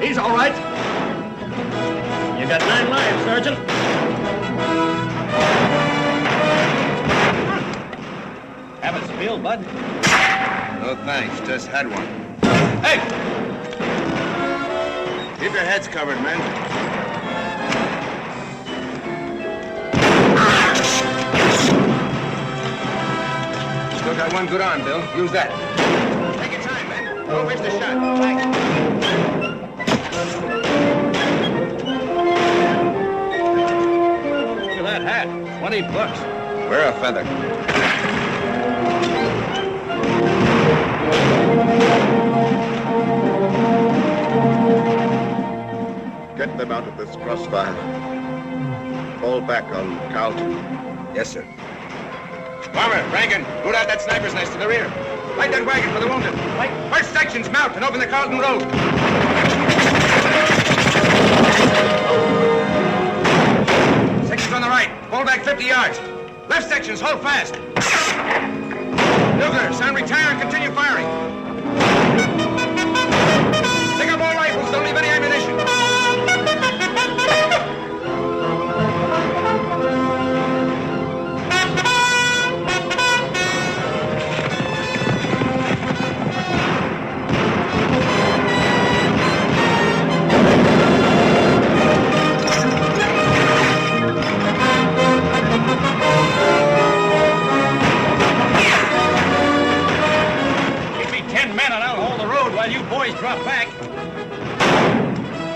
He's all right. You got 9 lives, Sergeant. Have a spill, bud. No thanks, just had one. Hey! Keep your heads covered, men. Still got one good arm, Bill. Use that. Take your time, men. Don't waste a shot. Look at that hat. $20. Wear a feather. Get them out of this crossfire. Fall back on Carlton. Yes, sir. Farmer, Rankin, root out that sniper's nest to the rear. Light that wagon for the wounded. Right. First sections, mount and open the Carlton Road. Sections on the right, fall back 50 yards. Left sections, hold fast. Bugler, sound retire and continue firing. Pick up all rifles, don't leave any ammunition. Drop back.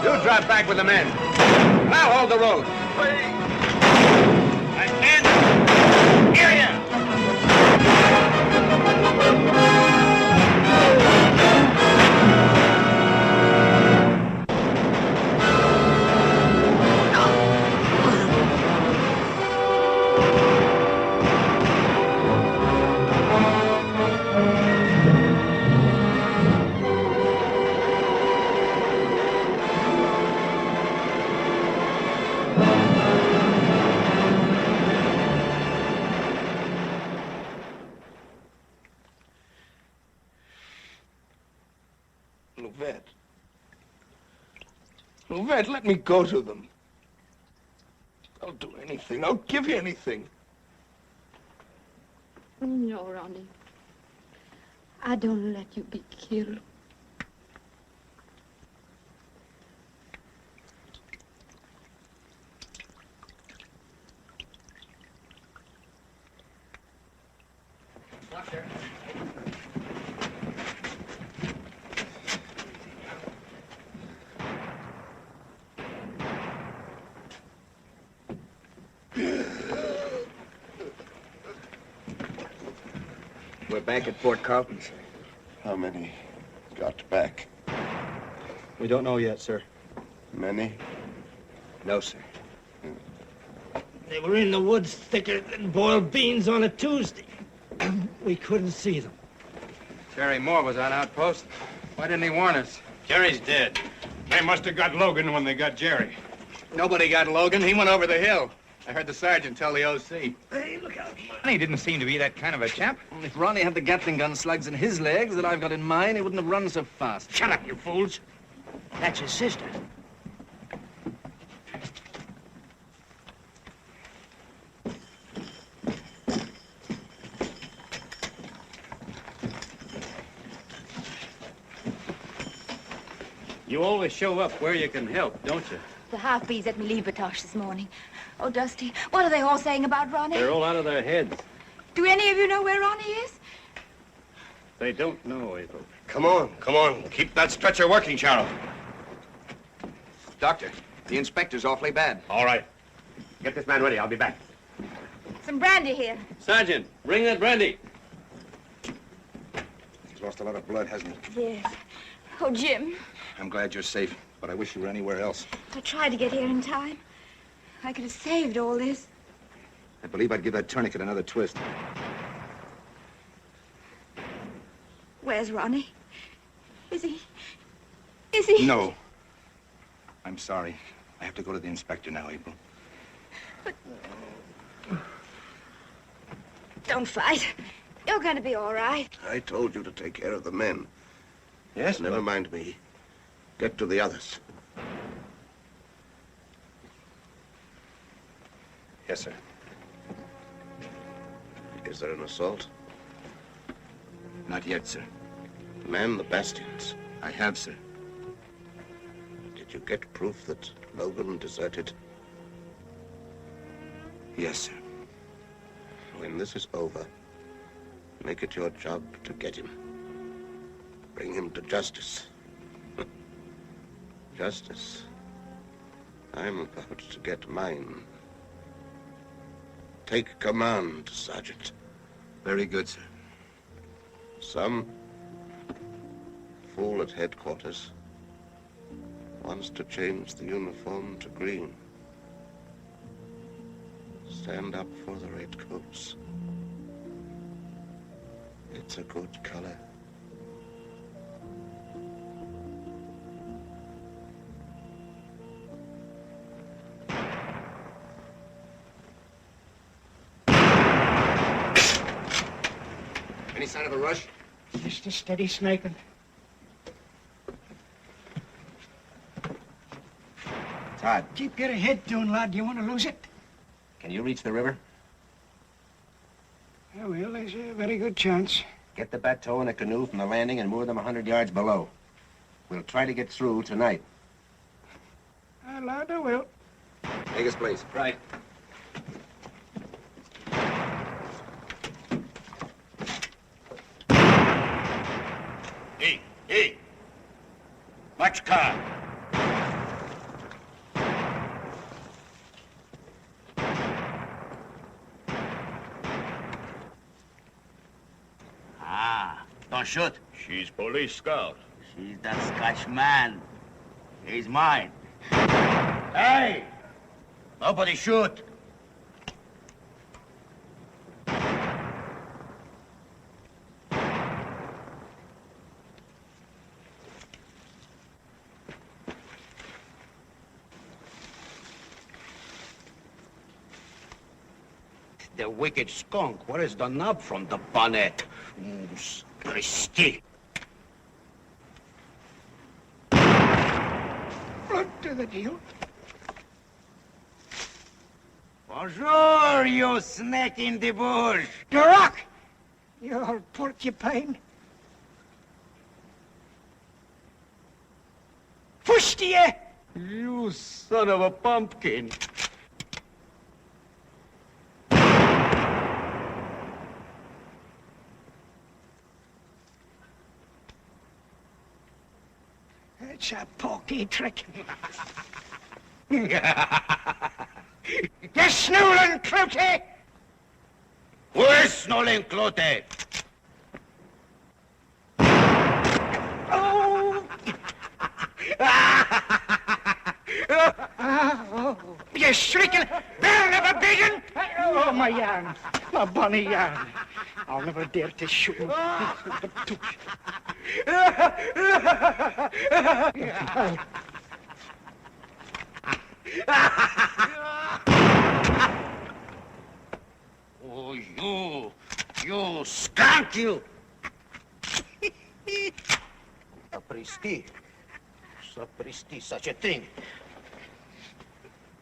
You drop back with the men. Now hold the road. And here ya. Vet, let me go to them. I'll do anything. I'll give you anything. No, Ronnie. I don't let you be killed. Doctor. We're back at Fort Carlton, sir. How many got back? We don't know yet, sir. Many? No, sir. They were in the woods thicker than boiled beans on a Tuesday. We couldn't see them. Jerry Moore was on outpost. Why didn't he warn us? Jerry's dead. They must have got Logan when they got Jerry. Nobody got Logan. He went over the hill. I heard the sergeant tell the OC. Hey, look out. He didn't seem to be that kind of a chap. If Ronnie had the Gatling gun slugs in his legs that I've got in mine, he wouldn't have run so fast. Shut up, you fools. That's his sister. You always show up where you can help, don't you? The half-breeds let me leave Batoche this morning. Oh, Dusty, what are they all saying about Ronnie? They're all out of their heads. Do any of you know where Ronnie is? They don't know, Ethel. Come on. Keep that stretcher working, Charles. Doctor, the inspector's awfully bad. All right. Get this man ready. I'll be back. Some brandy here. Sergeant, bring that brandy. He's lost a lot of blood, hasn't he? Yes. Oh, Jim, I'm glad you're safe, but I wish you were anywhere else. I tried to get here in time. I could have saved all this. I believe I'd give that tourniquet another twist. Where's Ronnie? Is he? No. I'm sorry. I have to go to the inspector now, April. Don't fight. You're going to be all right. I told you to take care of the men. Yes? Never mind me. Get to the others. Yes, sir. Is there an assault? Not yet, sir. Man the bastions. I have, sir. Did you get proof that Logan deserted? Yes, sir. When this is over, make it your job to get him. Bring him to justice. Justice. I'm about to get mine. Take command, Sergeant. Very good, sir. Some fool at headquarters wants to change the uniform to green. Stand up for the redcoats. It's a good color. Any sign of a rush? Just a steady sniping. Todd. Keep your head down, lad. You want to lose it? Can you reach the river? Yeah, well, there's a very good chance. Get the bateau and a canoe from the landing and moor them 100 yards below. We'll try to get through tonight. Lad, I will. Take his place. Right. Hey! Watch car. Don't shoot. She's police scout. She's that Scotch man. He's mine. Hey! Nobody shoot. The wicked skunk. Where is the knob from the bonnet? Christy. Blood to the deal. Bonjour, you snake in the bush. Duroc! You old porcupine. Fustier! You son of a pumpkin. It's a pokey trick. You snooling clouty! Where's Snolling Clote? Oh! Oh! You shrieking barrel of a pigeon! Oh, my yarn. My bonny yarn. I'll never dare to shoot him. Oh, you skunk, you! Sapristi. Sapristi, such a thing.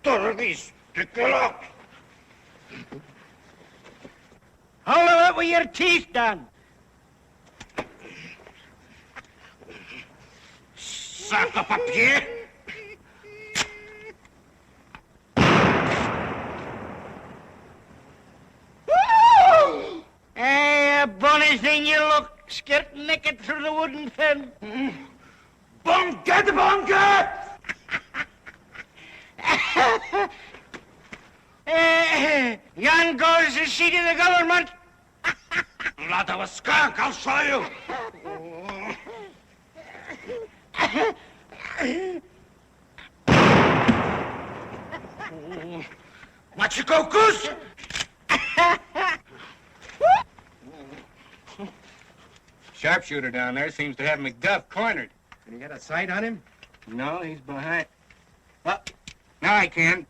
Torvis, take it up. Hollow it with your teeth, Dan. Sac de papier! Hey, a bonny thing you look, skirt naked through the wooden fence. Bunker the bunker! Yon goes the seat of the government. Lot of a skunk, I'll show you. Machiko Goose! Sharpshooter down there seems to have McDuff cornered. Can you get a sight on him? No, he's behind. Well, now I can.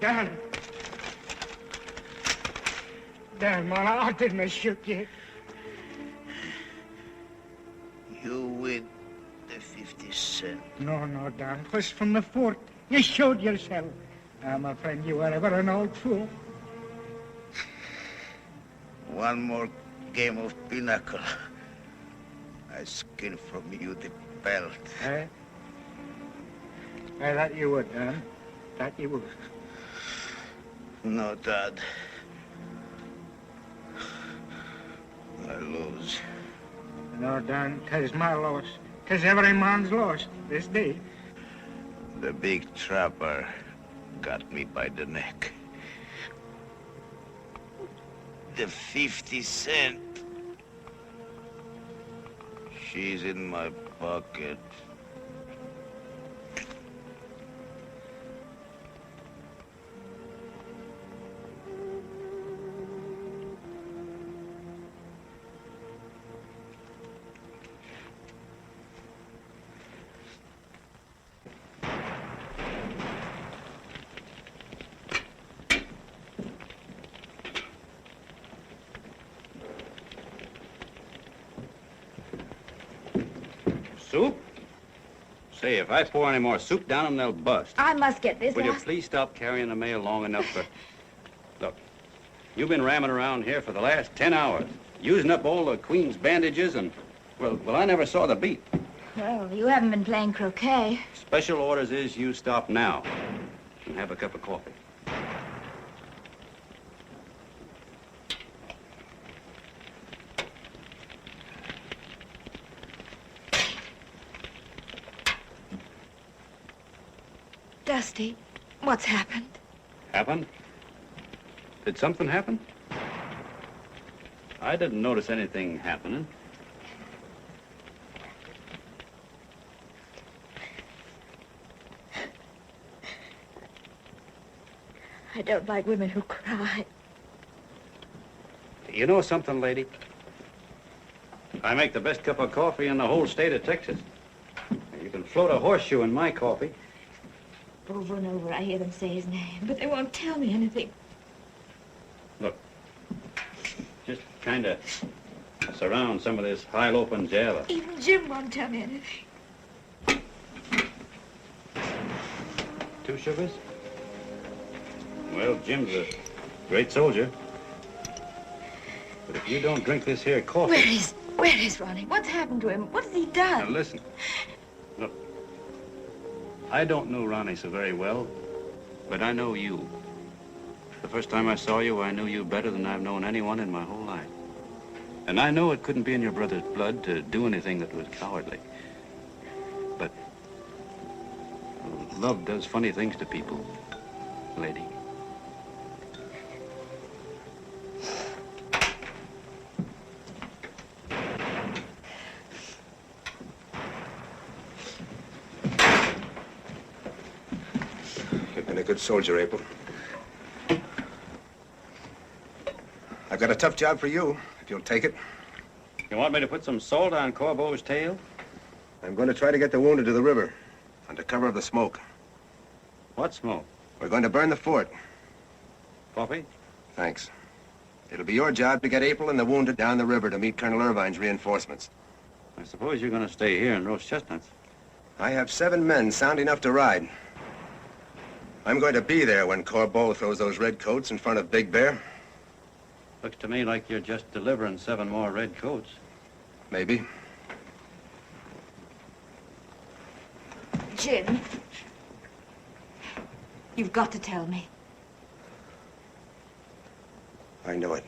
Dan! Dan, man, I didn't shoot you. You with the 50 cent. No, Dan. It was from the fort. You showed yourself. I'm afraid you were ever an old fool. One more game of pinochle. I skin from you the belt. Eh? I thought you would, Dan. Thought you would. No, Dad. I lose. No, Dan, 'tis my loss. 'Tis every man's loss this day. The big trapper got me by the neck. The 50 cent. She's in my pocket. Soup? Say, if I pour any more soup down them, they'll bust. I must get this. Will you please stop carrying the mail long enough for... Look, you've been ramming around here for the last 10 hours, using up all the Queen's bandages and... Well, I never saw the beat. Well, you haven't been playing croquet. Special orders is you stop now and have a cup of coffee. Dusty, what's happened? Happened? Did something happen? I didn't notice anything happening. I don't like women who cry. You know something, lady? I make the best cup of coffee in the whole state of Texas. You can float a horseshoe in my coffee. Over and over, I hear them say his name, but they won't tell me anything. Look, just kind of surround some of this high-loping java. Even Jim won't tell me anything. 2 sugars? Well, Jim's a great soldier. But if you don't drink this here coffee... Where is Ronnie? What's happened to him? What has he done? Now, listen. Look, I don't know Ronnie so very well, but I know you. The first time I saw you, I knew you better than I've known anyone in my whole life. And I know it couldn't be in your brother's blood to do anything that was cowardly. But love does funny things to people, lady. You've been a good soldier, April. I've got a tough job for you, if you'll take it. You want me to put some salt on Corbeau's tail? I'm going to try to get the wounded to the river, under cover of the smoke. What smoke? We're going to burn the fort. Coffee? Thanks. It'll be your job to get April and the wounded down the river to meet Colonel Irvine's reinforcements. I suppose you're going to stay here and roast chestnuts. I have 7 men sound enough to ride. I'm going to be there when Corbeau throws those red coats in front of Big Bear. Looks to me like you're just delivering 7 more red coats. Maybe. Jim. You've got to tell me. I know it.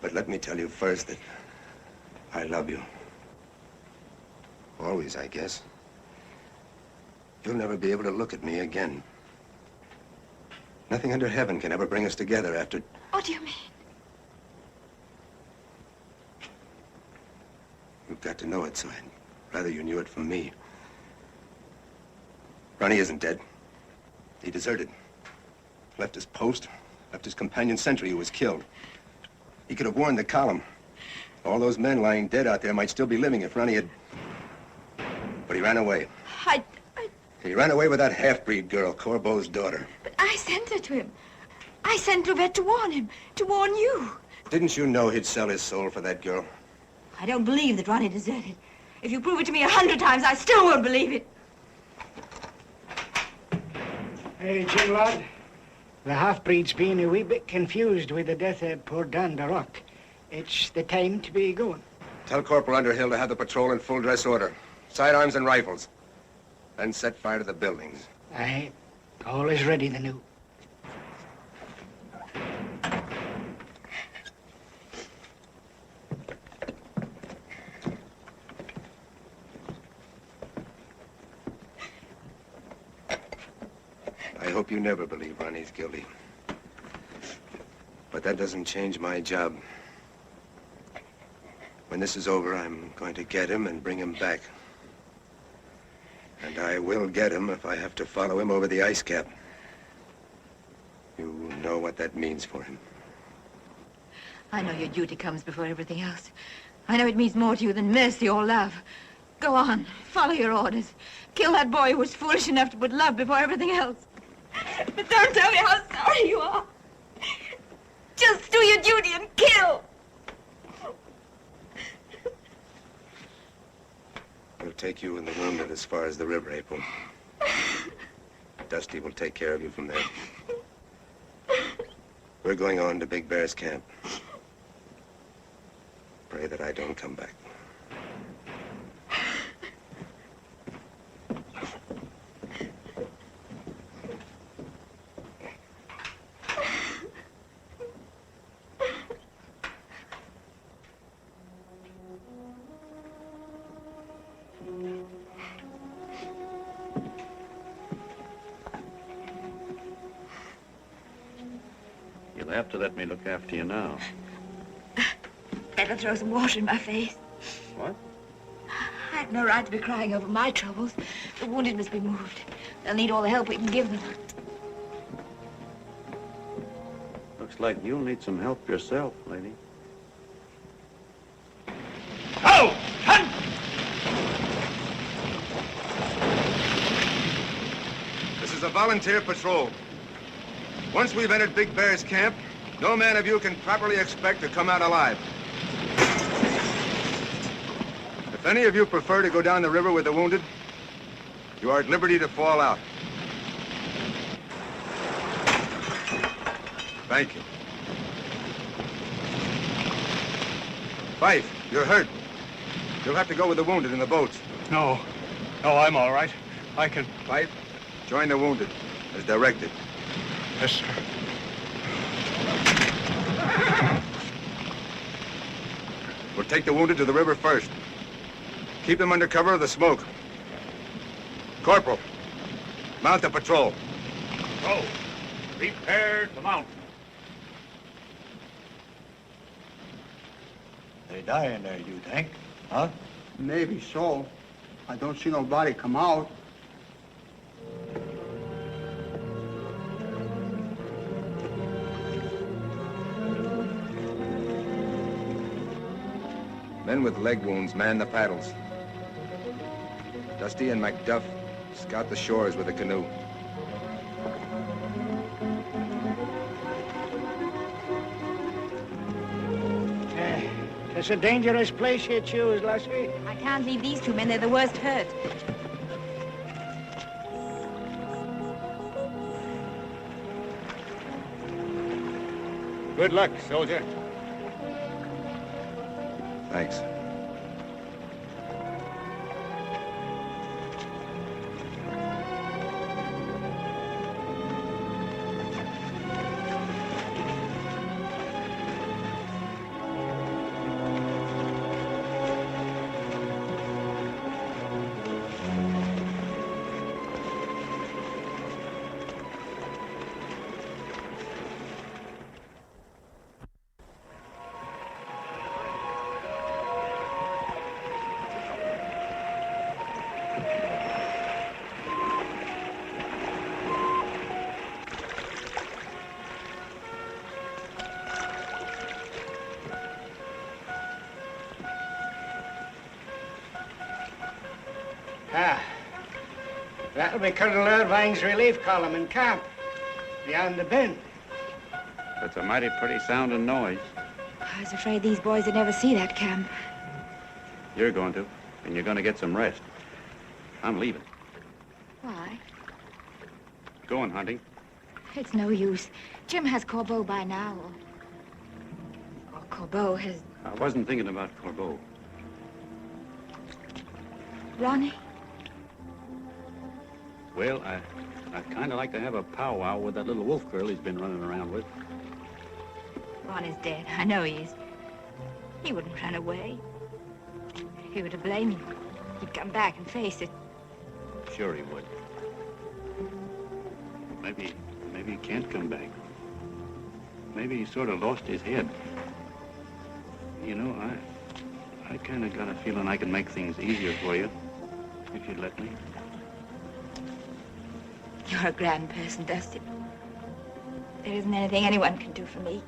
But let me tell you first that I love you. Always, I guess. You'll never be able to look at me again. Nothing under heaven can ever bring us together after... What do you mean? You've got to know it, so I'd rather you knew it from me. Ronnie isn't dead. He deserted. Left his post, left his companion sentry who was killed. He could have warned the column. All those men lying dead out there might still be living if Ronnie had... But he ran away. He ran away with that half-breed girl, Corbeau's daughter. But I sent her to him. I sent Lovette to warn him, to warn you. Didn't you know he'd sell his soul for that girl? I don't believe that Ronnie deserted. If you prove it to me 100 times, I still won't believe it. Hey, Jim Lad. The half-breed's been a wee bit confused with the death of poor Dan Duroc. It's the time to be going. Tell Corporal Underhill to have the patrol in full dress order. Sidearms and rifles. Then set fire to the buildings. Aye. All is ready, the new. I hope you never believe Ronnie's guilty. But that doesn't change my job. When this is over, I'm going to get him and bring him back. And I will get him if I have to follow him over the ice cap. You know what that means for him. I know your duty comes before everything else. I know it means more to you than mercy or love. Go on, follow your orders. Kill that boy who was foolish enough to put love before everything else. But don't tell me how sorry you are. Just do your duty and kill. We'll take you and the wounded as far as the river, April. Dusty will take care of you from there. We're going on to Big Bear's camp. Pray that I don't come back. You'll have to let me look after you now. Better throw some water in my face. What? I have no right to be crying over my troubles. The wounded must be moved. They'll need all the help we can give them. Looks like you'll need some help yourself, lady. Ho! Hunt! This is a volunteer patrol. Once we've entered Big Bear's camp, no man of you can properly expect to come out alive. If any of you prefer to go down the river with the wounded, you are at liberty to fall out. Thank you. Fife, you're hurt. You'll have to go with the wounded in the boats. No. No, I'm all right. I can... Fife, join the wounded, as directed. Yes, sir. We'll take the wounded to the river first. Keep them under cover of the smoke. Corporal, mount the patrol. Go. Prepare to mount. They die in there, you think? Huh? Maybe so. I don't see nobody come out. Men with leg wounds man the paddles. Dusty and MacDuff scout the shores with a canoe. It's a dangerous place you choose, Lassie. I can't leave these two men. They're the worst hurt. Good luck, soldier. Thanks. That'll be Colonel Irvine's relief column in camp, beyond the bend. That's a mighty pretty sounding noise. I was afraid these boys would never see that camp. You're going to, and you're going to get some rest. I'm leaving. Why? Going hunting. It's no use. Jim has Corbeau by now. Or Corbeau has... I wasn't thinking about Corbeau. Ronnie? Well, I'd kind of like to have a powwow with that little wolf girl he's been running around with. Ronnie's dead. I know he is. He wouldn't run away. If he were to blame you, he'd come back and face it. Sure he would. Maybe he can't come back. Maybe he sort of lost his head. You know, I kind of got a feeling I can make things easier for you, if you'd let me. You're a grand person, Dusty. There isn't anything anyone can do for me.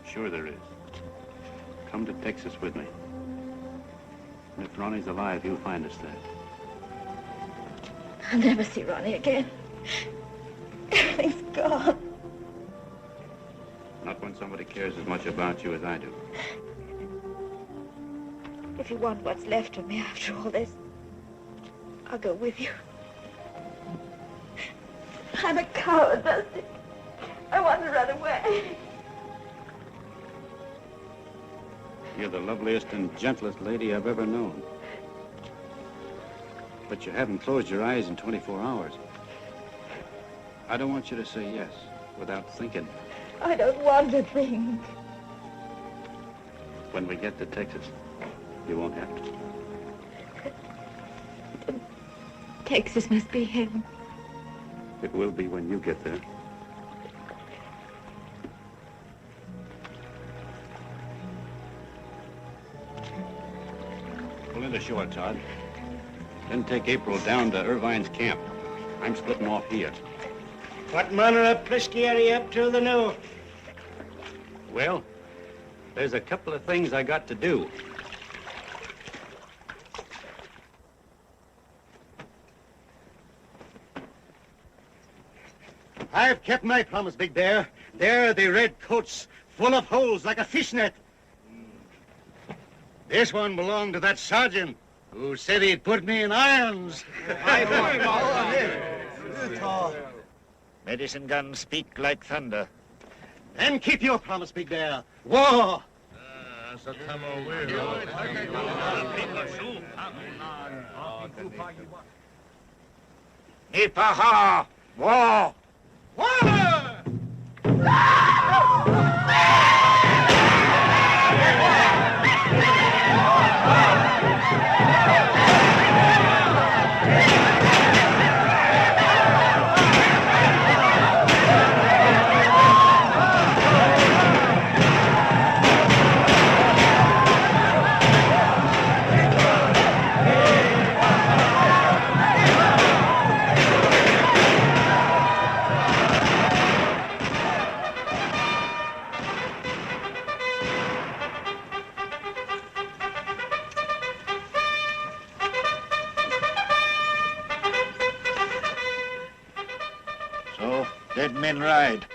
Sure there is. Come to Texas with me. And if Ronnie's alive, he'll find us there. I'll never see Ronnie again. Everything's gone. Not when somebody cares as much about you as I do. If you want what's left of me after all this, I'll go with you. I'm a coward, Dusty. I want to run away. You're the loveliest and gentlest lady I've ever known. But you haven't closed your eyes in 24 hours. I don't want you to say yes without thinking. I don't want to think. When we get to Texas, you won't have to. Texas must be heaven. It will be when you get there. Pull into shore, Todd. Then take April down to Irvine's camp. I'm splitting off here. What manner of frisky are you up to the new? Well, there's a couple of things I got to do. I've kept my promise, Big Bear. There, the red coat's full of holes like a fishnet. This one belonged to that sergeant who said he'd put me in irons. Medicine guns speak like thunder. Then keep your promise, Big Bear. War! Ipaha! War! So, dead men ride.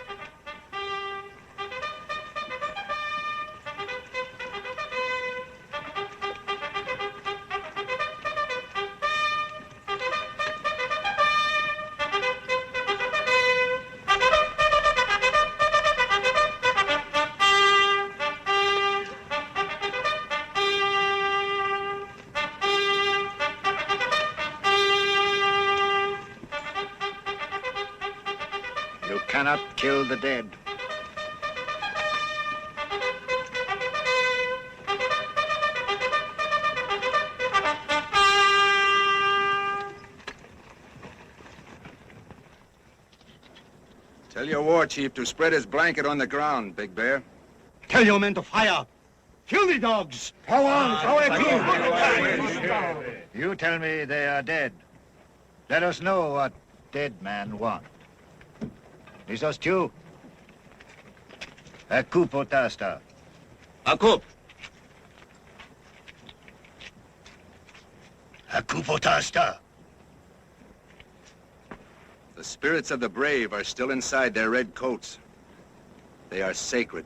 You cannot kill the dead. Tell your war chief to spread his blanket on the ground, Big Bear. Tell your men to fire. Kill the dogs! Go on, You tell me they are dead. Let us know what dead man want. Listos tu? Aku potasta. Akup. Aku potasta. The spirits of the brave are still inside their red coats. They are sacred.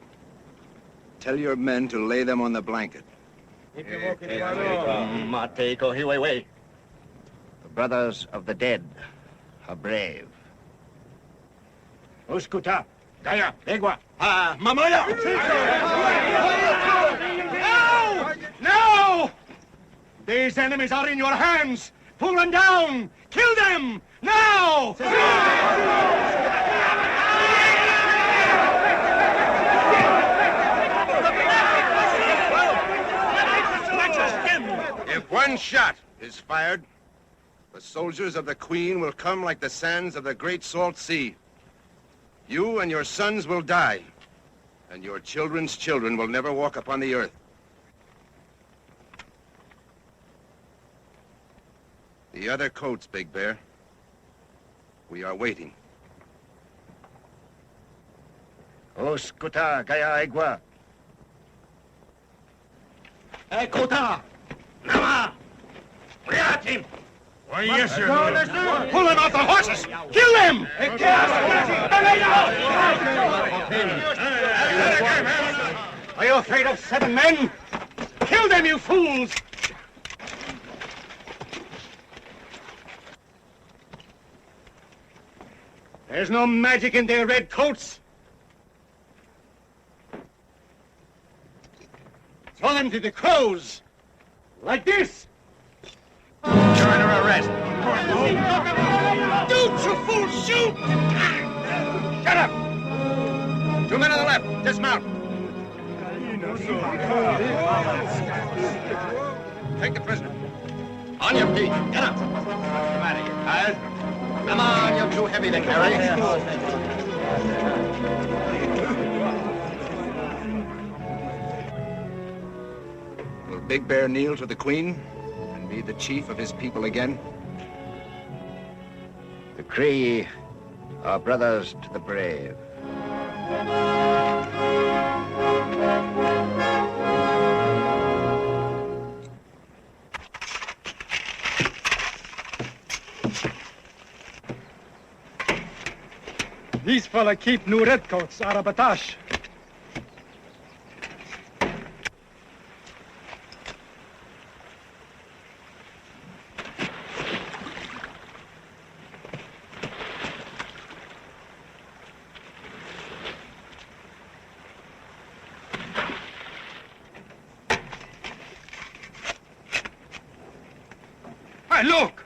Tell your men to lay them on the blanket. The brothers of the dead are brave. Uskuta. Gaya, Egua. Mamaya! No! No! These enemies are in your hands! Pull them down! Kill them! Now! If one shot is fired, the soldiers of the Queen will come like the sands of the Great Salt Sea. You and your sons will die, and your children's children will never walk upon the earth. The other coats, Big Bear. We are waiting. Uskuta, Gaya Egua. Kota! Nama! Priatim! Why, yes, sir. Pull them off the horses! Kill them! Are you afraid of 7 men? Kill them, you fools! There's no magic in their red coats. Throw them to the crows. Like this. You're under arrest. Don't you fools shoot! Shut up! 2 men on the left. Dismount. Take the prisoner. On your feet. Get up. What's the matter? You tired? Come on, you're too heavy to carry. Will Big Bear kneel to the Queen and be the chief of his people again? The Cree are brothers to the brave. These fella keep new redcoats, Arabatash. Hey, look!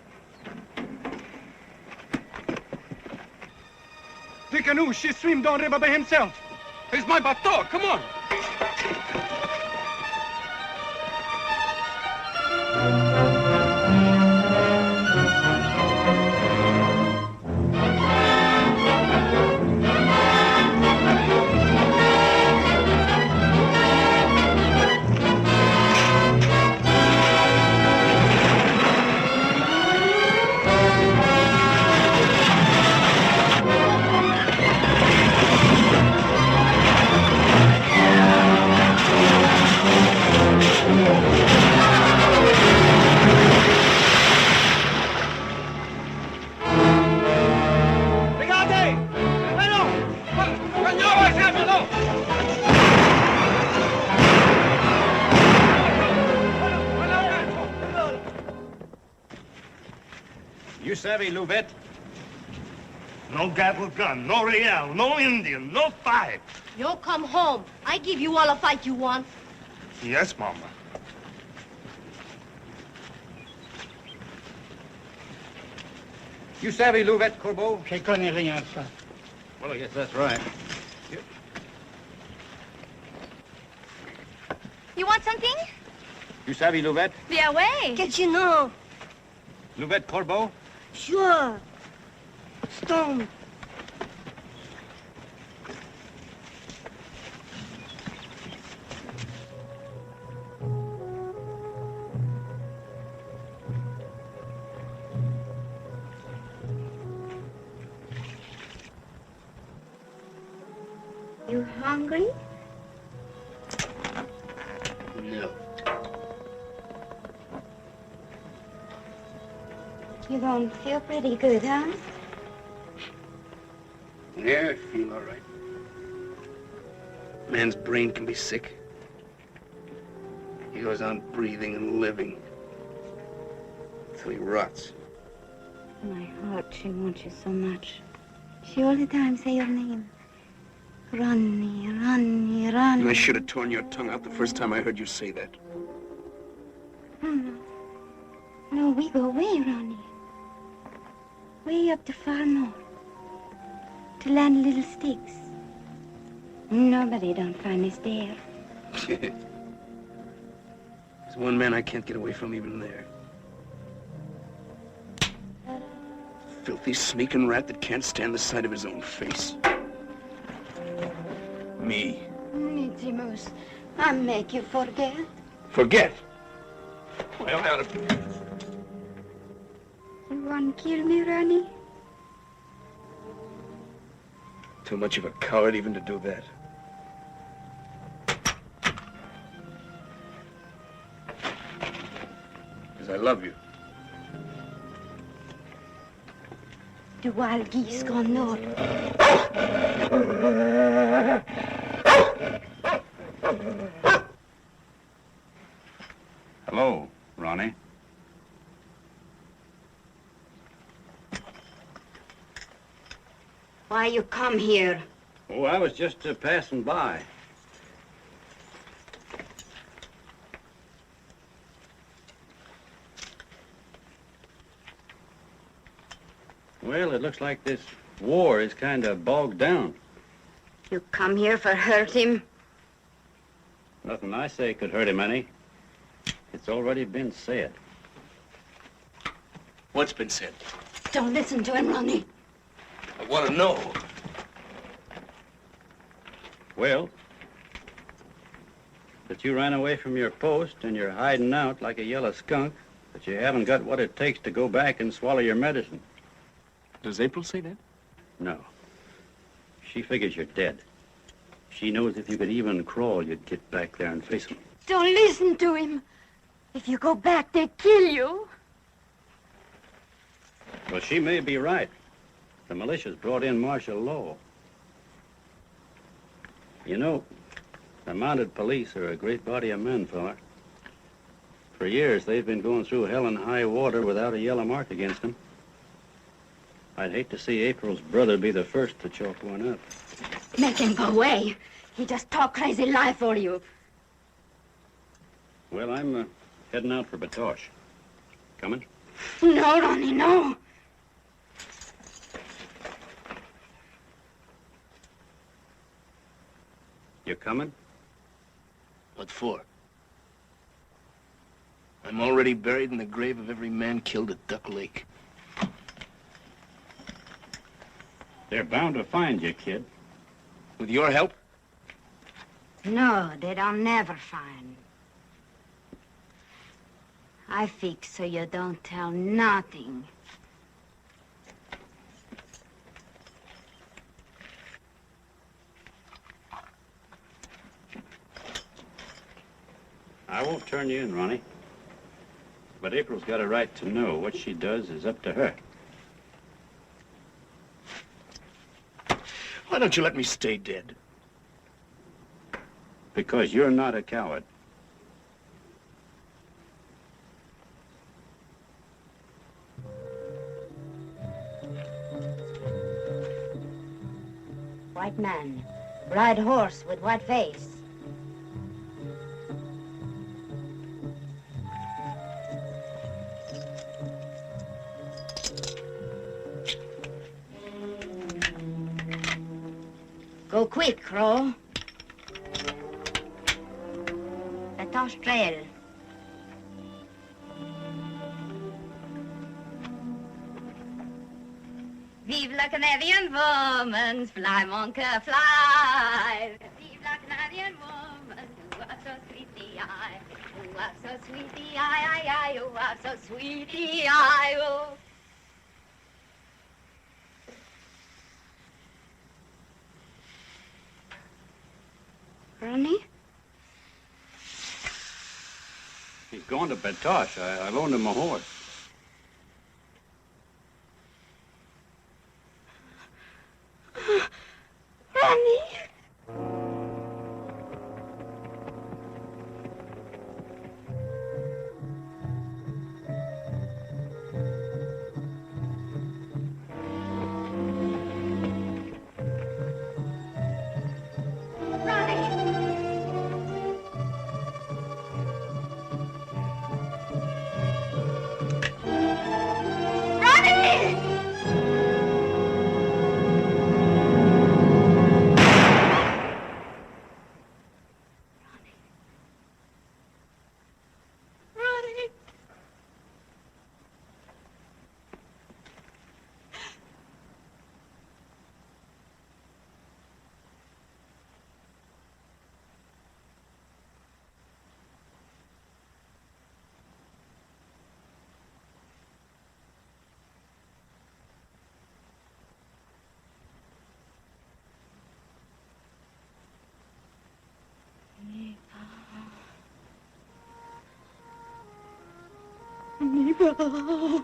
The canoe, she swim down river by himself. It's my bateau, come on. You savvy, Louvet? No gavel gun, no real, no Indian, no fight. You come home. I give you all the fight you want. Yes, Mama. You savvy, Louvet, Corbeau? Je connais rien, ça. Well, I guess that's right. You want something? You savvy, Louvet? Bien way. Get you know. Louvet, Corbeau? Sure. Stone. hungry? No. You don't feel pretty good, huh? Yeah, I feel all right. Man's brain can be sick. He goes on breathing and living till he rots. My heart, she wants you so much. She all the time say your name. Ronnie, Ronnie, Ronnie. I should have torn your tongue out the first time I heard you say that. No. No, we go way, Ronnie. Way up to far north. To land Little Sticks. Nobody don't find us there. There's one man I can't get away from even there. Filthy, sneaking rat that can't stand the sight of his own face. Me. Nitty Moose, I make you forget. Forget? Well, I ought to... You want to kill me, Ronnie? Too much of a coward even to do that. Because I love you. The wild geese gone north. Hello, Ronnie. Why you come here? Oh, I was just passing by. Well, it looks like this war is kind of bogged down. You come here for hurt him? Nothing I say could hurt him any. It's already been said. What's been said? Don't listen to him, Ronnie. I want to know. Well, that you ran away from your post and you're hiding out like a yellow skunk, that you haven't got what it takes to go back and swallow your medicine. Does April say that? No. She figures you're dead. She knows if you could even crawl, you'd get back there and face them. Don't listen to him. If you go back, they kill you. Well, she may be right. The militia's brought in martial law. You know, the mounted police are a great body of men, fella. For years, they've been going through hell and high water without a yellow mark against them. I'd hate to see April's brother be the first to chalk one up. Make him go away. He just talk crazy lie for you. Well, I'm heading out for Batoche. Coming? No, Ronnie, no. You coming? What for? I'm already buried in the grave of every man killed at Duck Lake. They're bound to find you, kid. With your help? No, they don't never find. I fix so you don't tell nothing. I won't turn you in, Ronnie. But April's got a right to know. What she does is up to her. Why don't you let me stay dead? Because you're not a coward. White man, ride horse with white face. Go quick, Crow. Batoche Trail. Vive la Canadian woman, fly, mon cœur, fly. Vive la Canadian woman, who are so sweet the eye, who are so sweet the eye, who are so sweet the eye, oh. Ronnie? He's going to Betosh. I loaned him a horse. Ronnie? Nibal.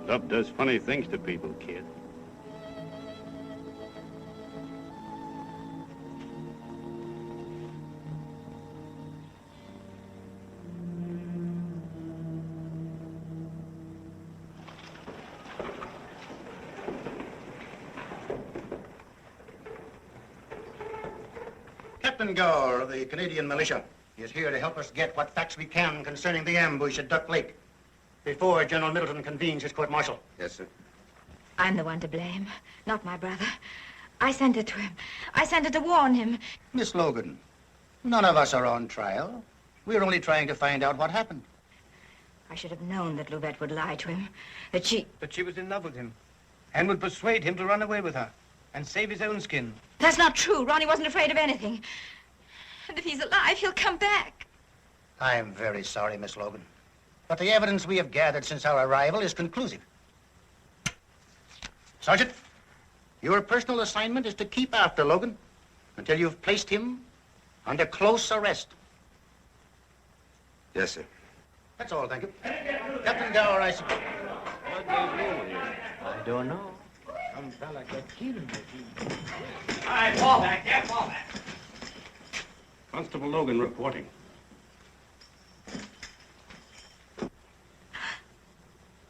Love does funny things to people, kid. Captain Gower of the Canadian militia is here to help us get what facts we can concerning the ambush at Duck Lake before General Middleton convenes his court-martial. Yes, sir. I'm the one to blame, not my brother. I sent it to him. I sent it to warn him. Miss Logan, none of us are on trial. We're only trying to find out what happened. I should have known that Luvette would lie to him, that she was in love with him and would persuade him to run away with her and save his own skin. That's not true. Ronnie wasn't afraid of anything. And if he's alive, he'll come back. I'm very sorry, Miss Logan, but the evidence we have gathered since our arrival is conclusive. Sergeant, your personal assignment is to keep after Logan until you've placed him under close arrest. Yes, sir. That's all, thank you. Captain Gower, I suppose. I don't know. Some fella got killed. All right, fall back there, fall back. Constable Logan reporting.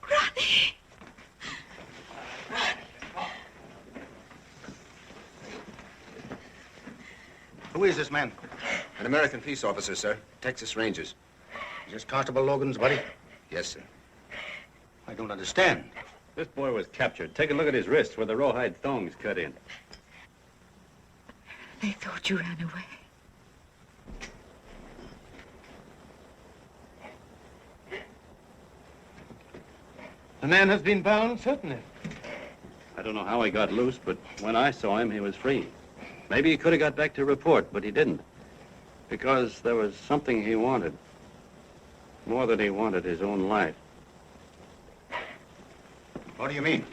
Ronnie! Who is this man? An American peace officer, sir. Texas Rangers. Is this Constable Logan's buddy? Yes, sir. I don't understand. This boy was captured. Take a look at his wrists where the rawhide thongs cut in. They thought you ran away. The man has been bound, certainly. I don't know how he got loose, but when I saw him, he was free. Maybe he could have got back to report, but he didn't. Because there was something he wanted. More than he wanted his own life. What do you mean?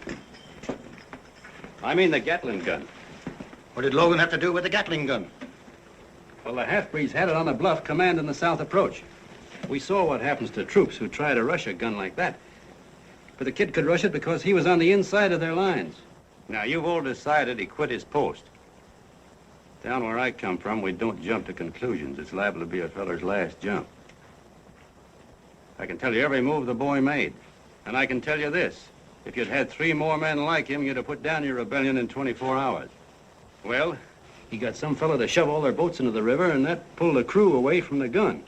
I mean the Gatling gun. What did Logan have to do with the Gatling gun? Well, the half-breeds had it on the bluff commanding the south approach. We saw what happens to troops who try to rush a gun like that. But the kid could rush it because he was on the inside of their lines. Now, you've all decided he quit his post. Down where I come from, we don't jump to conclusions. It's liable to be a feller's last jump. I can tell you every move the boy made. And I can tell you this. If you'd had 3 more men like him, you'd have put down your rebellion in 24 hours. Well, he got some fellow to shove all their boats into the river, and that pulled the crew away from the gun.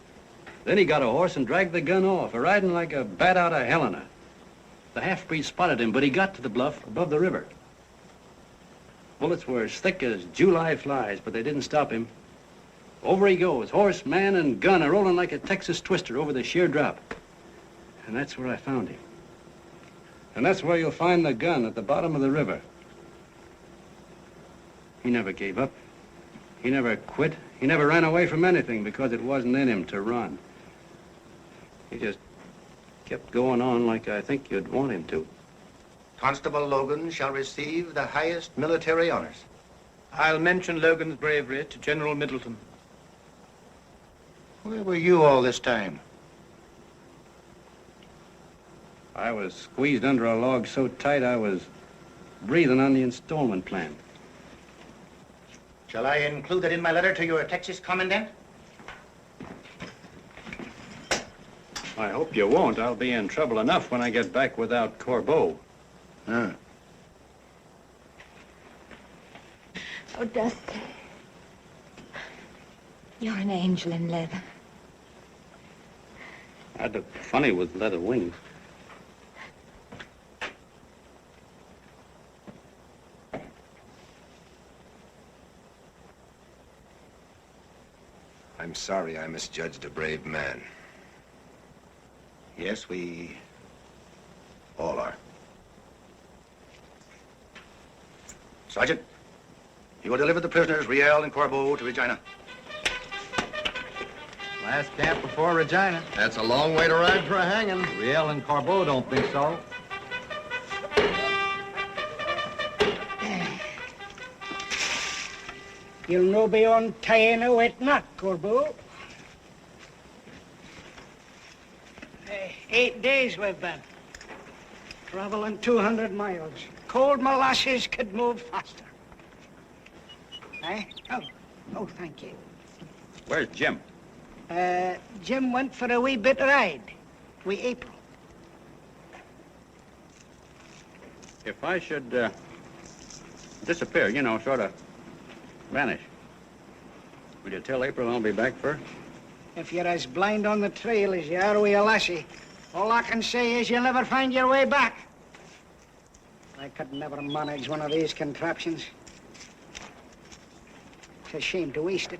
Then he got a horse and dragged the gun off, riding like a bat out of Helena. The half-breed spotted him, but he got to the bluff above the river. Bullets were as thick as July flies, but they didn't stop him. Over he goes, horse, man, and gun are rolling like a Texas twister over the sheer drop. And that's where I found him. And that's where you'll find the gun, at the bottom of the river. He never gave up. He never quit. He never ran away from anything because it wasn't in him to run. He just kept going on like I think you'd want him to. Constable Logan shall receive the highest military honors. I'll mention Logan's bravery to General Middleton. Where were you all this time? I was squeezed under a log so tight I was breathing on the installment plan. Shall I include it in my letter to your Texas commandant? I hope you won't. I'll be in trouble enough when I get back without Corbeau. Huh. Oh, Dusty. You're an angel in leather. I'd look funny with leather wings. I'm sorry I misjudged a brave man. Yes, we all are. Sergeant, you will deliver the prisoners Riel and Corbeau to Regina. Last camp before Regina. That's a long way to ride for a hanging. Riel and Corbeau don't think so. You'll no be untying a wet knot, Corbeau. 8 days we've been. Traveling 200 miles. Cold molasses could move faster. Eh? Oh, thank you. Where's Jim? Jim went for a wee bit ride with April. If I should disappear, you know, sort of vanish, will you tell April I'll be back first? If you're as blind on the trail as you are with a lassie, all I can say is you'll never find your way back. I could never manage one of these contraptions. It's a shame to waste it.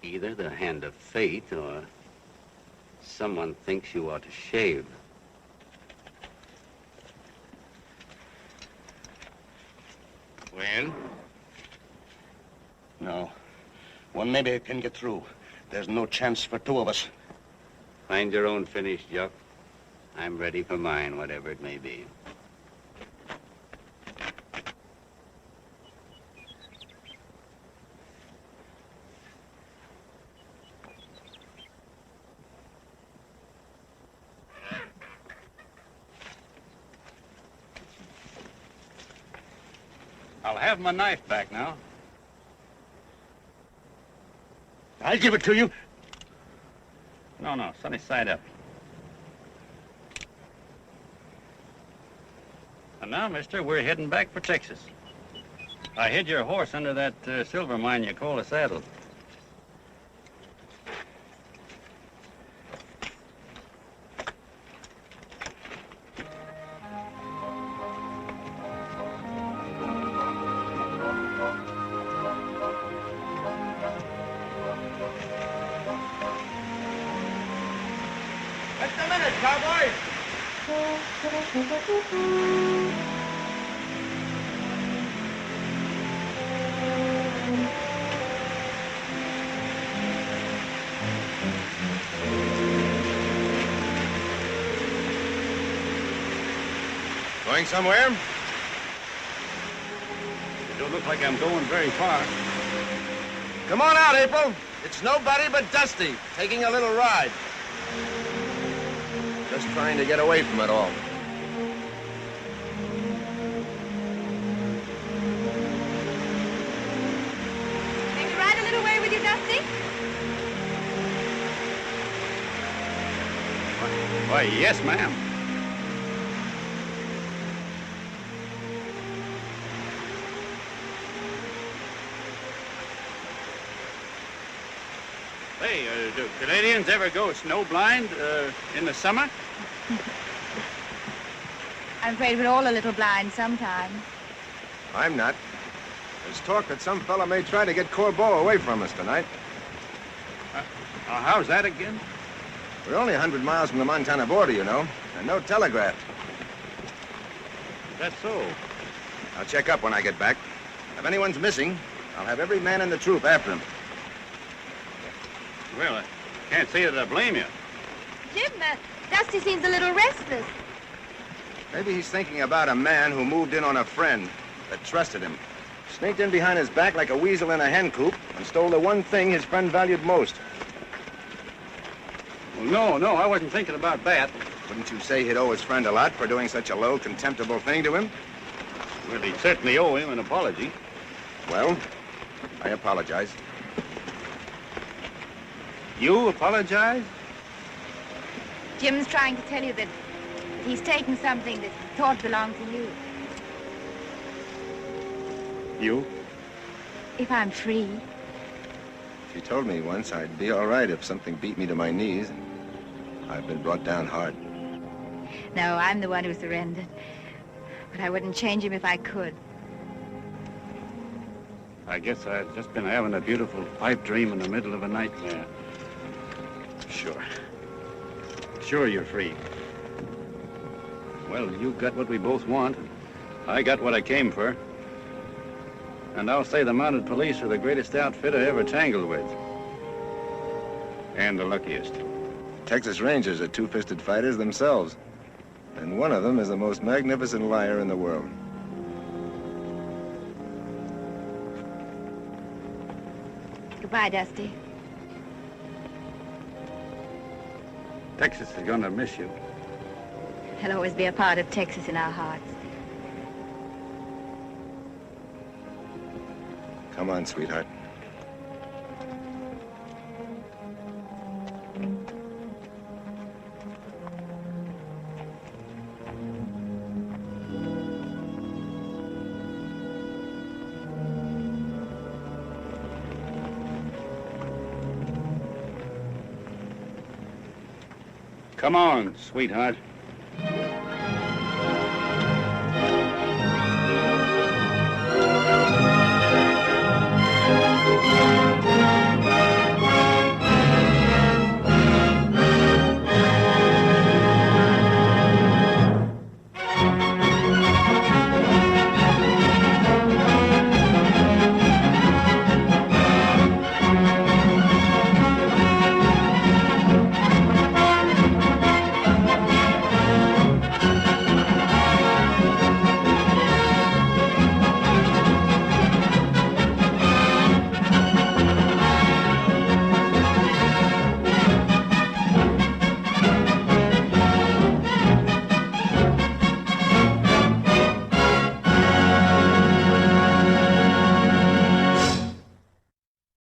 Either the hand of fate or someone thinks you ought to shave. Well? No. One maybe can get through. There's no chance for two of us. Find your own finish, Jock. I'm ready for mine, whatever it may be. I'll have my knife back now. I'll give it to you. No, sunny side up. And now, mister, we're heading back for Texas. I hid your horse under that silver mine you call a saddle. Just a minute, cowboy. Going somewhere? It don't look like I'm going very far. Come on out, April. It's nobody but Dusty, taking a little ride. Just trying to get away from it all. Take a ride you, Dusty? Why, yes, ma'am. Hey, do Canadians ever go snowblind in the summer? I'm afraid we're all a little blind sometimes. I'm not. There's talk that some fella may try to get Corbeau away from us tonight. How's that again? We're only 100 miles from the Montana border, you know, and no telegraph. Is that so? I'll check up when I get back. If anyone's missing, I'll have every man in the troop after him. Well, I can't say that I blame you. Jim, Dusty seems a little restless. Maybe he's thinking about a man who moved in on a friend that trusted him. Sneaked in behind his back like a weasel in a hen coop and stole the one thing his friend valued most. Well, no, I wasn't thinking about that. Wouldn't you say he'd owe his friend a lot for doing such a low, contemptible thing to him? Well, he'd certainly owe him an apology. Well, I apologize. You apologize? Jim's trying to tell you that he's taken something that he thought belonged to you. You? If I'm free. She told me once I'd be all right if something beat me to my knees. I've been brought down hard. No, I'm the one who surrendered. But I wouldn't change him if I could. I guess I've just been having a beautiful pipe dream in the middle of a nightmare. Sure. Sure you're free. Well, you got what we both want. I got what I came for. And I'll say the mounted police are the greatest outfit I ever tangled with. And the luckiest. Texas Rangers are two-fisted fighters themselves. And one of them is the most magnificent liar in the world. Goodbye, Dusty. Texas is gonna miss you. There'll always be a part of Texas in our hearts. Come on, sweetheart. Come on, sweetheart.